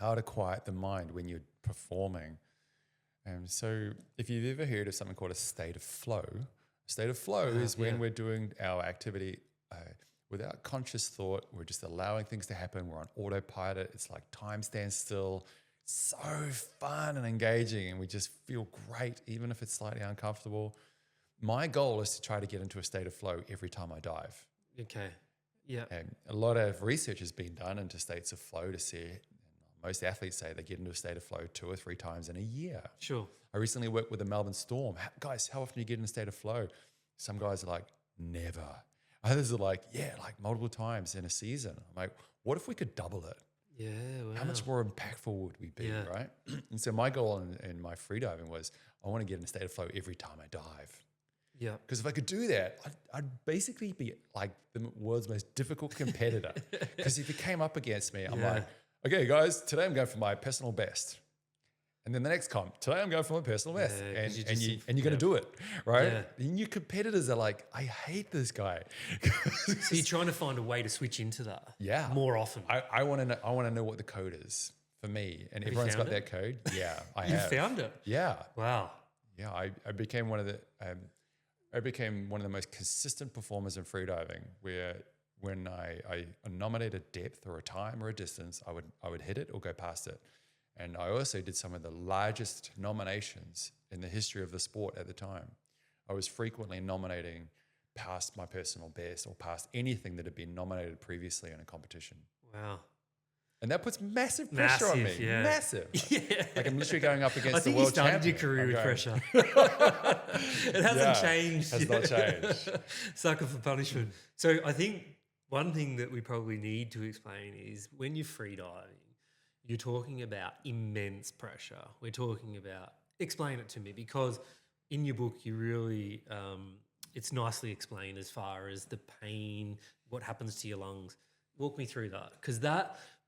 B: how to quiet the mind when you're performing. And so if you've ever heard of something called a state of flow is when we're doing our activity without conscious thought. We're just allowing things to happen. We're on autopilot. It's like time stands still. So fun and engaging, and we just feel great, even if it's slightly uncomfortable. My goal is to try to get into a state of flow every time I dive.
A: Okay. Yeah.
B: And a lot of research has been done into states of flow to see, most athletes say they get into a state of flow 2 or 3 times in a year.
A: Sure.
B: I recently worked with the Melbourne Storm. Guys, how often do you get in a state of flow? Some guys are like, never. Others are like, yeah, like multiple times in a season. I'm like, what if we could double it?
A: Yeah. Wow.
B: How much more impactful would we be, right? And so my goal in my freediving was I want to get in a state of flow every time I dive.
A: Yeah.
B: Because if I could do that, I'd basically be like the world's most difficult competitor. Because if you came up against me, I'm like, okay, guys, today I'm going for my personal best. And then the next comp, today I'm going for my personal best. And you're going to do it, right?
A: Yeah.
B: And your competitors are like, I hate this guy.
A: So you're trying to find a way to switch into that more often.
B: I want to know what the code is for me. And everyone's got that code. Yeah, I have.
A: You found it?
B: Yeah.
A: Wow.
B: Yeah, I became one of the most consistent performers in freediving where when I nominate a depth or a time or a distance, I would hit it or go past it. And I also did some of the largest nominations in the history of the sport at the time. I was frequently nominating past my personal best or past anything that had been nominated previously in a competition.
A: Wow.
B: And that puts massive pressure on me.
A: Yeah.
B: Massive.
A: Yeah.
B: Like I'm literally going up against the
A: I think
B: world
A: you started
B: champion.
A: your career with
B: Okay.
A: pressure. It hasn't changed.
B: Has not changed.
A: Sucker for punishment. So I think one thing that we probably need to explain is when you're freediving, you're talking about immense pressure. We're talking about, explain it to me, because in your book you really, it's nicely explained as far as the pain, what happens to your lungs. Walk me through that, because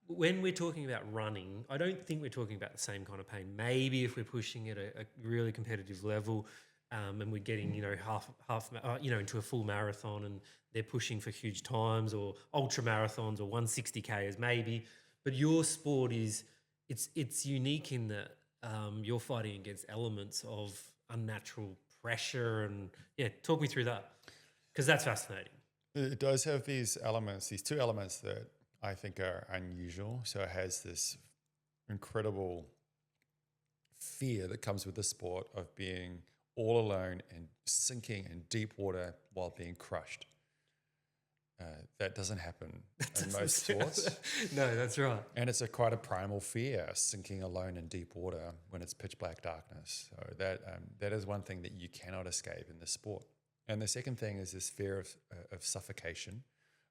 A: when we're talking about running, I don't think we're talking about the same kind of pain. Maybe if we're pushing at a really competitive level, and we're getting into a full marathon and they're pushing for huge times, or ultra marathons, or 160Ks maybe. But your sport it's unique in that you're fighting against elements of unnatural pressure, and talk me through that, because that's fascinating.
B: It does have these elements, these 2 elements that I think are unusual. So it has this incredible fear that comes with the sport of being all alone and sinking in deep water while being crushed. That doesn't happen in most sports.
A: No, that's right.
B: And it's quite a primal fear, sinking alone in deep water when it's pitch black darkness. So that is one thing that you cannot escape in this sport. And the second thing is this fear of suffocation,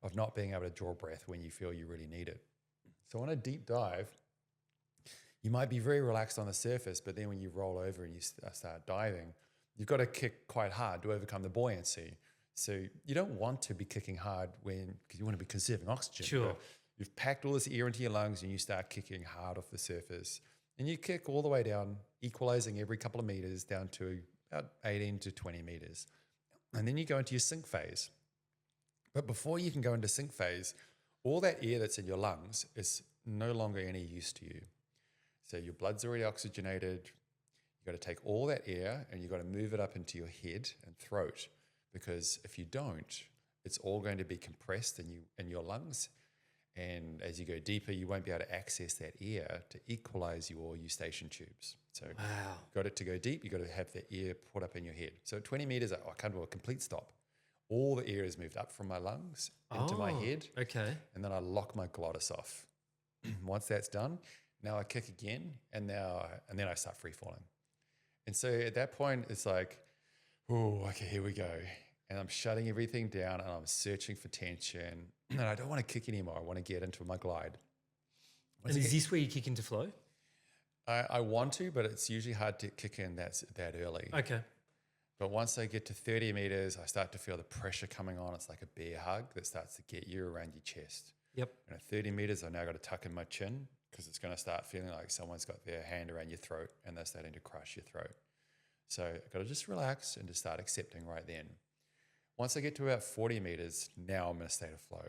B: of not being able to draw breath when you feel you really need it. So on a deep dive, you might be very relaxed on the surface, but then when you roll over and you start diving, you've got to kick quite hard to overcome the buoyancy. So you don't want to be kicking hard because you want to be conserving oxygen.
A: Sure.
B: But You've packed all this air into your lungs and you start kicking hard off the surface. And you kick all the way down, equalizing every couple of meters down to about 18 to 20 meters. And then you go into your sink phase. But before you can go into sink phase, all that air that's in your lungs is no longer any use to you. So your blood's already oxygenated. You've got to take all that air and you've got to move it up into your head and throat, because if you don't, it's all going to be compressed in your lungs. And as you go deeper, you won't be able to access that air to equalize your eustachian tubes. So got it to go deep, you've got to have the air put up in your head. So at 20 meters, I come to a complete stop. All the air is moved up from my lungs into my head.
A: Okay.
B: And then I lock my glottis off. Once that's done, now I kick again, and then I start free falling. And so at that point, it's like, oh, okay, here we go. And I'm shutting everything down and I'm searching for tension. And I don't want to kick anymore. I want to get into my glide.
A: And is this where you kick into flow?
B: I want to, but it's usually hard to kick in that early.
A: Okay.
B: But once I get to 30 meters, I start to feel the pressure coming on. It's like a bear hug that starts to get you around your chest.
A: Yep.
B: And at 30 meters, I now got to tuck in my chin, because it's going to start feeling like someone's got their hand around your throat and they're starting to crush your throat. So I've got to just relax and just start accepting right then. Once I get to about 40 meters, now I'm in a state of flow.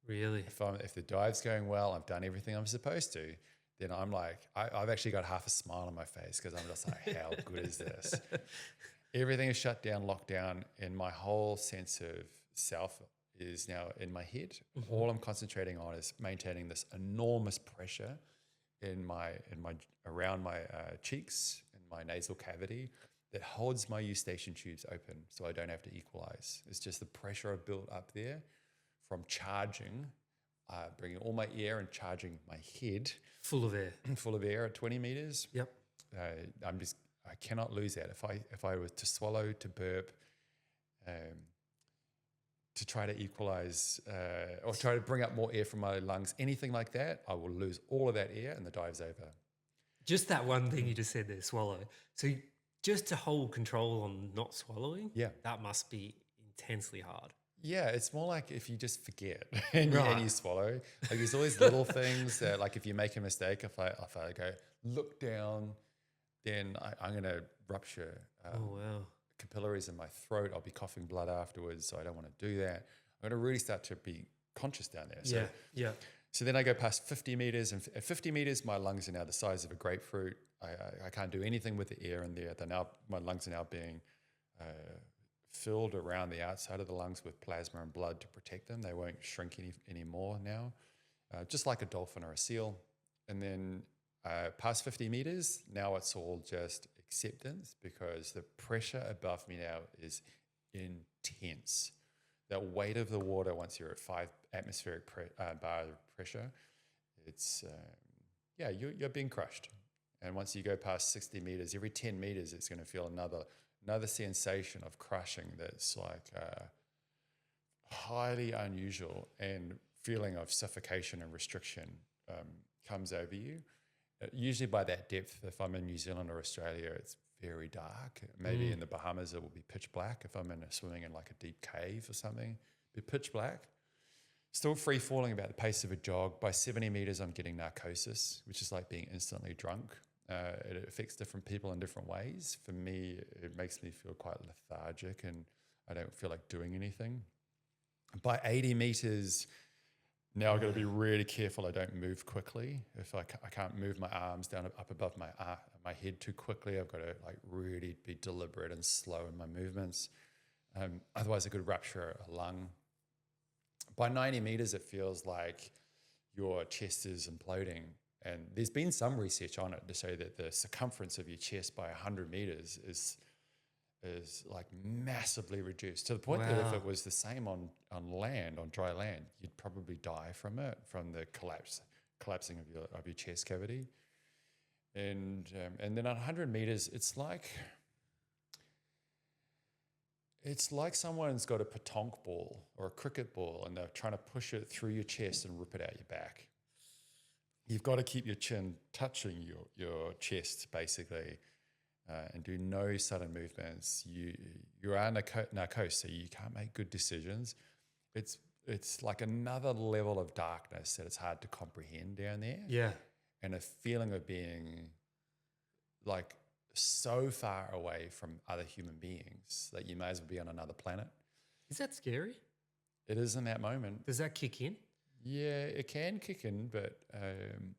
A: Really?
B: If the dive's going well, I've done everything I'm supposed to, then I'm like, I've actually got half a smile on my face, because I'm just like, how good is this? Everything is shut down, locked down, and my whole sense of self is now in my head. Mm-hmm. All I'm concentrating on is maintaining this enormous pressure around my cheeks and my nasal cavity that holds my eustachian tubes open, so I don't have to equalize. It's just the pressure I've built up there from charging, bringing all my air and charging my head.
A: Full of air
B: At 20 meters.
A: Yep.
B: I cannot lose that. If I was to swallow, to burp, to try to equalize or try to bring up more air from my lungs, anything like that, I will lose all of that air and the dive's over.
A: Just that one thing you just said there, swallow. So just to hold control on not swallowing, that must be intensely hard.
B: Yeah, it's more like if you just forget and you swallow. Like there's always little things that, like if you make a mistake, if I go look down, then I'm going to rupture capillaries in my throat. I'll be coughing blood afterwards, so I don't want to do that. I'm going to really start to be conscious down there. So, So then I go past 50 meters, and at 50 meters, my lungs are now the size of a grapefruit. I can't do anything with the air in there. My lungs are now being filled around the outside of the lungs with plasma and blood to protect them. They won't shrink anymore now, just like a dolphin or a seal. And then past 50 meters, now it's all just acceptance, because the pressure above me now is intense. The weight of the water, once you're at 5 atmospheric bar of pressure, it's, you're being crushed. And once you go past 60 meters, every 10 meters, it's going to feel another sensation of crushing that's like highly unusual, and feeling of suffocation and restriction comes over you. Usually by that depth, if I'm in New Zealand or Australia, it's very dark. Maybe in the Bahamas, it will be pitch black. If I'm swimming in like a deep cave or something, it'll be pitch black. Still free falling about the pace of a jog. By 70 meters, I'm getting narcosis, which is like being instantly drunk. It affects different people in different ways. For me, it makes me feel quite lethargic and I don't feel like doing anything. By 80 meters, now I've got to be really careful I don't move quickly. If I can't move my arms down up above my head too quickly, I've got to like really be deliberate and slow in my movements. Otherwise, I could rupture a lung. By 90 meters, it feels like your chest is imploding. And there's been some research on it to show that the circumference of your chest by 100 meters is like massively reduced, to the point that if it was the same on land, on dry land, you'd probably die from it, from the collapsing of your chest cavity. And then at 100 meters, it's like someone's got a pétanque ball or a cricket ball, and they're trying to push it through your chest and rip it out your back. You've got to keep your chin touching your chest, basically, and do no sudden movements. You are narcosed, so you can't make good decisions. It's it's like another level of darkness that it's hard to comprehend down there.
A: Yeah.
B: And a feeling of being like so far away from other human beings that you may as well be on another planet.
A: Is that scary?
B: It is in that moment.
A: Does that kick in?
B: Yeah, it can kick in, but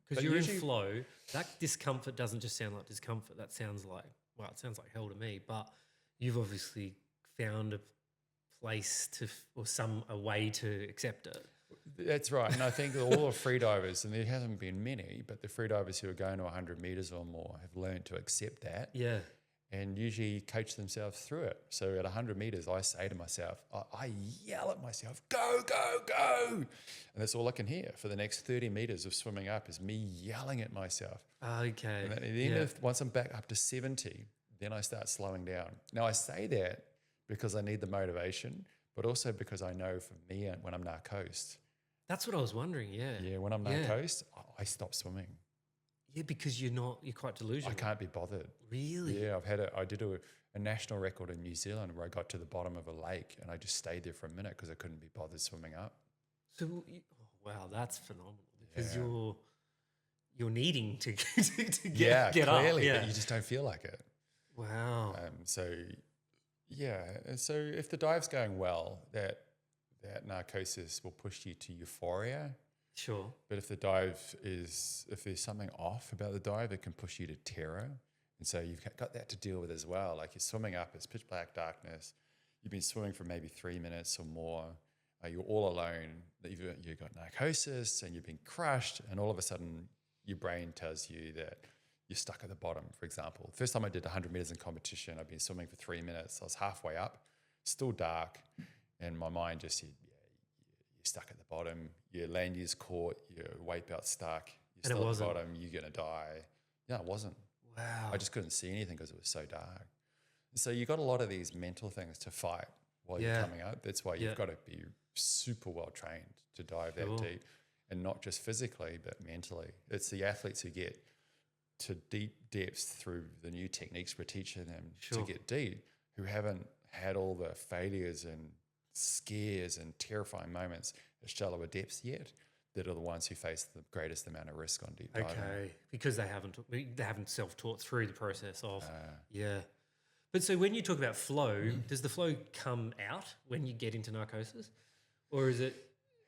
A: because you're in flow, that discomfort doesn't just sound like discomfort. That sounds like, well, it sounds like hell to me. But you've obviously found a place or a way to accept it.
B: That's right. And I think that all the freedivers, and there hasn't been many, but the freedivers who are going to 100 meters or more have learned to accept that.
A: Yeah.
B: And usually coach themselves through it. So at 100 meters, I say to myself, I yell at myself, go, go, go. And that's all I can hear for the next 30 meters of swimming up is me yelling at myself.
A: Okay.
B: And then once I'm back up to 70, then I start slowing down. Now I say that because I need the motivation, but also because I know for me when I'm narcosed. That's
A: what I was wondering, yeah.
B: Yeah, when I'm narcosed, I stop swimming.
A: Yeah, because you're quite delusional.
B: I can't be bothered.
A: Really?
B: Yeah, I did a national record in New Zealand where I got to the bottom of a lake and I just stayed there for a minute because I couldn't be bothered swimming up.
A: So, wow, that's phenomenal because you're needing to get
B: clearly,
A: up. Yeah,
B: but you just don't feel like it.
A: Wow.
B: And so if the dive's going well, that narcosis will push you to euphoria.
A: Sure.
B: But if there's something off about the dive, it can push you to terror. And so you've got that to deal with as well. Like you're swimming up, it's pitch black darkness. You've been swimming for maybe 3 minutes or more. You're all alone. You've got narcosis and you've been crushed. And all of a sudden, your brain tells you that you're stuck at the bottom, for example. The first time I did 100 meters in competition, I've been swimming for 3 minutes. I was halfway up, still dark. And my mind just said, you're stuck at the bottom, your lanyard's caught, your weight belt's stuck, you're still at the bottom, you're going to die. Yeah, it wasn't.
A: Wow.
B: I just couldn't see anything because it was so dark. And so you got a lot of these mental things to fight while you're coming up. That's why you've got to be super well trained to dive that deep, and not just physically, but mentally. It's the athletes who get to deep depths through the new techniques we're teaching them to get deep, who haven't had all the failures and scares and terrifying moments at shallower depths yet, that are the ones who face the greatest amount of risk on deep diving.
A: Okay, because they haven't self-taught through the process of But so when you talk about flow, does the flow come out when you get into narcosis, or is it?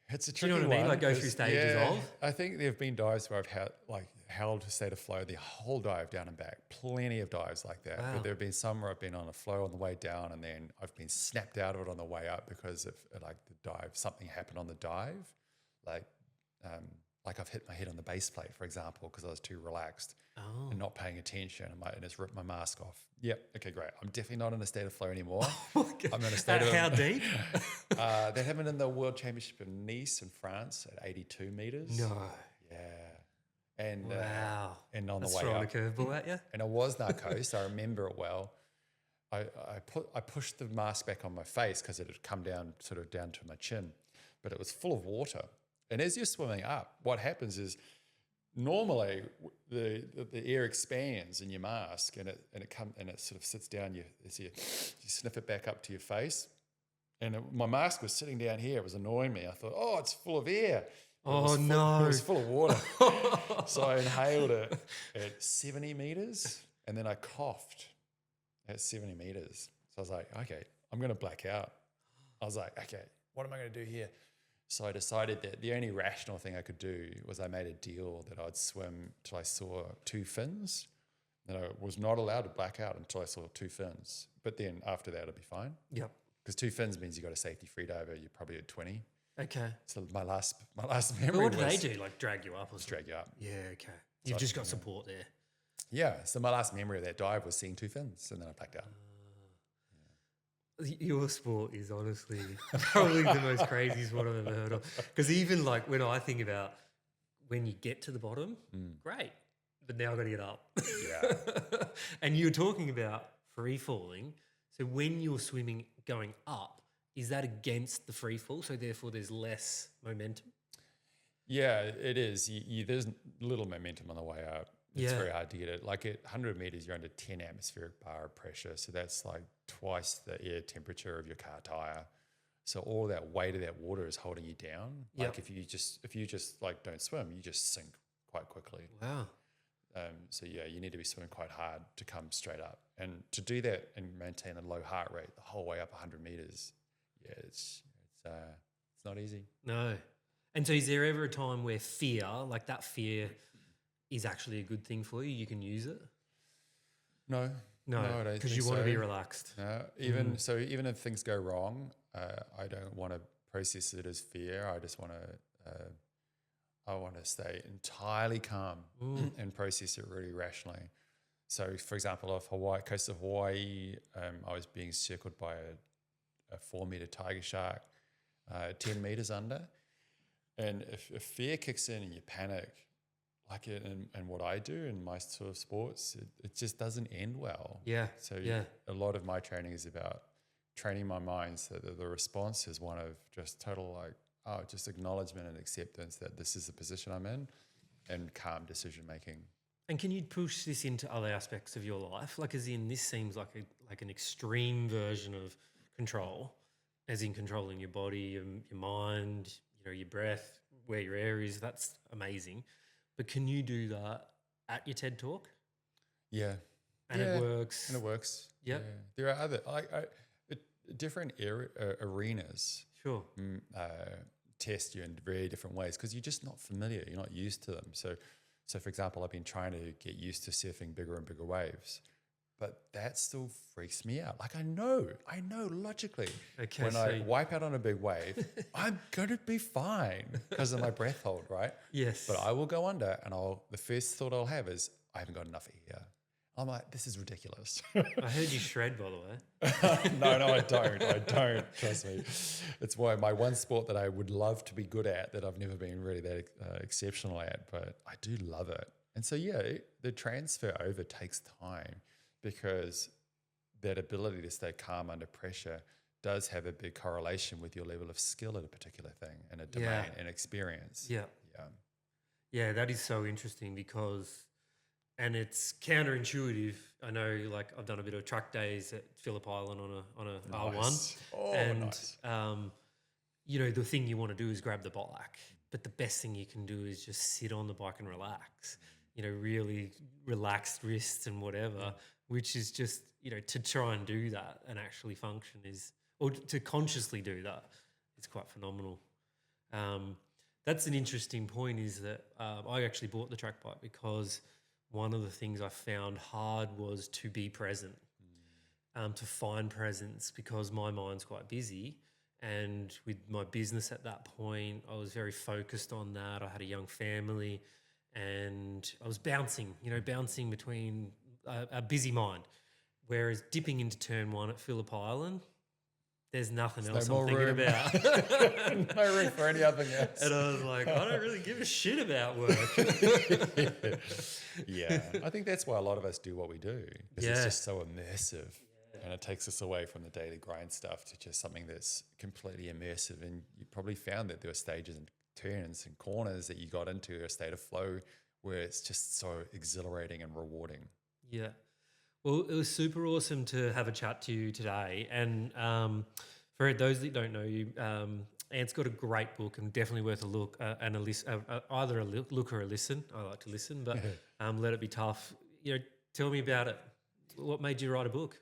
B: It's a tricky
A: one. Do you know what I mean? Like go through stages of.
B: I think there have been dives where I've held a state of flow the whole dive down and back. Plenty of dives like that.
A: Wow.
B: But there have been some where I've been on a flow on the way down and then I've been snapped out of it on the way up because of the dive. Something happened on the dive, like I've hit my head on the base plate, for example, because I was too relaxed and not paying attention, and it's ripped my mask off. Yep. Okay, great. I'm definitely not in a state of flow anymore. I'm in a state of
A: how deep?
B: That happened in the World Championship in Nice in France at 82 meters.
A: No.
B: Yeah. And
A: wow.
B: And on
A: That's
B: the way
A: throwing
B: up,
A: a curveball at you.
B: and I was narcosed. I remember it well. I pushed the mask back on my face because it had come down down to my chin, but it was full of water. And as you're swimming up, what happens is normally the air expands in your mask and it sort of sits down. You sniff it back up to your face, and my mask was sitting down here. It was annoying me. I thought, oh, it's full of air. It was full of water. So I inhaled it at 70 meters, and then I coughed at 70 meters. So I was like, okay, I'm going to black out. I was like, okay, what am I going to do here? So I decided that the only rational thing I could do was I made a deal that I'd swim till I saw 2 fins. That I was not allowed to black out until I saw 2 fins. But then after that, it'll be fine.
A: Yep.
B: Because 2 fins means you got a safety freediver. You're probably at 20.
A: Okay.
B: So my last memory
A: but what do
B: was...
A: they do? Like drag you up or something?
B: Drag you up.
A: Yeah, okay. You've just got support there.
B: Yeah. So my last memory of that dive was seeing 2 fins, and then I blacked out.
A: Your sport is honestly probably the most crazy sport I've ever heard of. Because even like when I think about when you get to the bottom, great, but now I've got to get up.
B: Yeah.
A: And you're talking about free falling. So when you're swimming going up, is that against the free fall? So therefore there's less momentum?
B: Yeah, it is. There's little momentum on the way up. It's very hard to get it. Like at 100 meters, you're under 10 atmospheric bar of pressure. So that's like twice the air temperature of your car tire. So all that weight of that water is holding you down.
A: Yep.
B: Like if you just like don't swim, you just sink quite quickly.
A: Wow.
B: So yeah, you need to be swimming quite hard to come straight up, and to do that and maintain a low heart rate the whole way up 100 meters. Yeah, it's not easy.
A: No. And so is there ever a time where fear, like that fear, is actually a good thing for you? You can use it?
B: No,
A: No,
B: I don't
A: because
B: think
A: you want to be
B: so.
A: relaxed.
B: No, even if things go wrong, I don't want to process it as fear. I just want to I want to stay entirely calm and process it really rationally. So, for example, off coast of Hawaii, I was being circled by a 4-meter tiger shark, 10 meters under. And if fear kicks in and you panic, like it and what I do in my sort of sports, it just doesn't end well.
A: Yeah.
B: So
A: yeah.
B: a lot of my training is about training my mind so that the response is one of just total just acknowledgement and acceptance that this is the position I'm in, and calm decision making.
A: And can you push this into other aspects of your life? Like, as in, this seems like an extreme version of control, as in controlling your body, your mind, your breath, where your air is. That's amazing. But can you do that at your TED Talk?
B: Yeah.
A: And it works.
B: And it works.
A: Yep.
B: Yeah. There are other different arenas.
A: Sure.
B: Test you in very different ways because you're just not familiar. You're not used to them. So for example, I've been trying to get used to surfing bigger and bigger waves, but that still freaks me out. Like I know logically when I wipe out on a big wave, I'm going to be fine because of my breath hold, right?
A: Yes.
B: But I will go under and the first thought I'll have is I haven't got enough here. I'm like, this is ridiculous.
A: I heard you shred, by the way.
B: No, I don't. Trust me. It's why my one sport that I would love to be good at that I've never been really that exceptional at, but I do love it. And so, yeah, the transfer over takes time because that ability to stay calm under pressure does have a big correlation with your level of skill at a particular thing and a domain and experience.
A: Yeah. Yeah, that is so interesting because... And it's counterintuitive. I know, like I've done a bit of track days at Phillip Island on a R1,
B: nice.
A: The thing you want to do is grab the bike, but the best thing you can do is just sit on the bike and relax. Really relaxed wrists and whatever, which is just to try and do that and actually function or to consciously do that, it's quite phenomenal. That's an interesting point. Is that I actually bought the track bike because one of the things I found hard was to be present, to find presence because my mind's quite busy. And with my business at that point, I was very focused on that. I had a young family and I was bouncing between a busy mind. Whereas dipping into turn one at Phillip Island, there's nothing else I'm thinking about.
B: No room for any other else.
A: And I was like, I don't really give a shit about work.
B: Yeah, I think that's why a lot of us do what we do because it's just so immersive and it takes us away from the daily grind stuff to just something that's completely immersive. And you probably found that there were stages and turns and corners that you got into a state of flow where it's just so exhilarating and rewarding.
A: Yeah. Well, it was super awesome to have a chat to you today. And for those that don't know you, Ant's got a great book and definitely worth a look and a listen, either a look or a listen. I like to listen, but Let It Be Tough. Tell me about it. What made you write a book?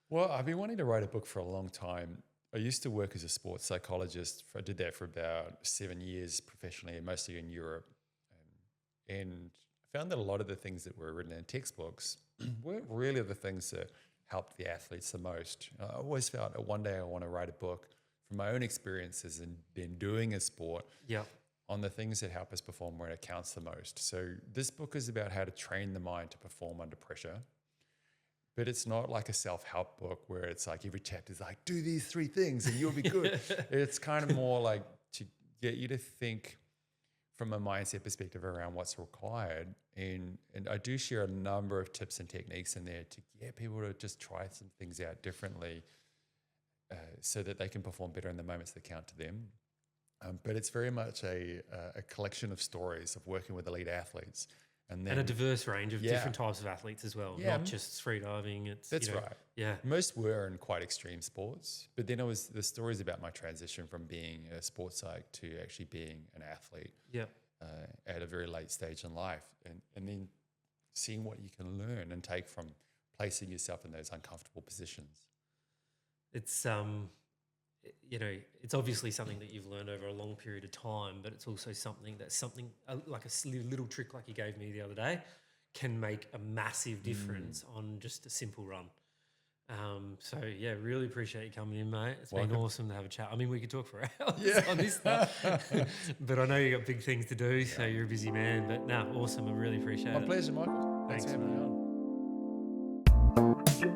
B: Well, I've been wanting to write a book for a long time. I used to work as a sports psychologist. I did that for about 7 years professionally, mostly in Europe. And I found that a lot of the things that were written in textbooks weren't really the things that helped the athletes the most. I always felt that one day I want to write a book from my own experiences and then doing a sport on the things that help us perform where it counts the most. So this book is about how to train the mind to perform under pressure. But it's not like a self-help book where it's like every chapter is like, do these 3 things and you'll be good. It's kind of more like to get you to think from a mindset perspective around what's required. And I do share a number of tips and techniques in there to get people to just try some things out differently so that they can perform better in the moments that count to them. But it's very much a collection of stories of working with elite athletes And
A: a diverse range of
B: Yeah.
A: different types of athletes as well,
B: Yeah.
A: not just freediving. It's
B: That's
A: you know,
B: right.
A: Yeah,
B: Most were in quite extreme sports, but then it was the stories about my transition from being a sports psych to actually being an athlete
A: yeah,
B: at a very late stage in life, and then seeing what you can learn and take from placing yourself in those uncomfortable positions.
A: it's you know, it's obviously something that you've learned over a long period of time, but it's also something like a little trick like you gave me the other day can make a massive difference on just a simple run. So yeah, really appreciate you coming in, mate. It's been
B: Welcome.
A: awesome to have a chat. I mean, we could talk for hours
B: Yeah.
A: on this stuff, but I know you got big things to do, so you're a busy man. But no, awesome. I really appreciate
B: My
A: it.
B: pleasure, Michael. Thanks for having me
A: mate.
B: on.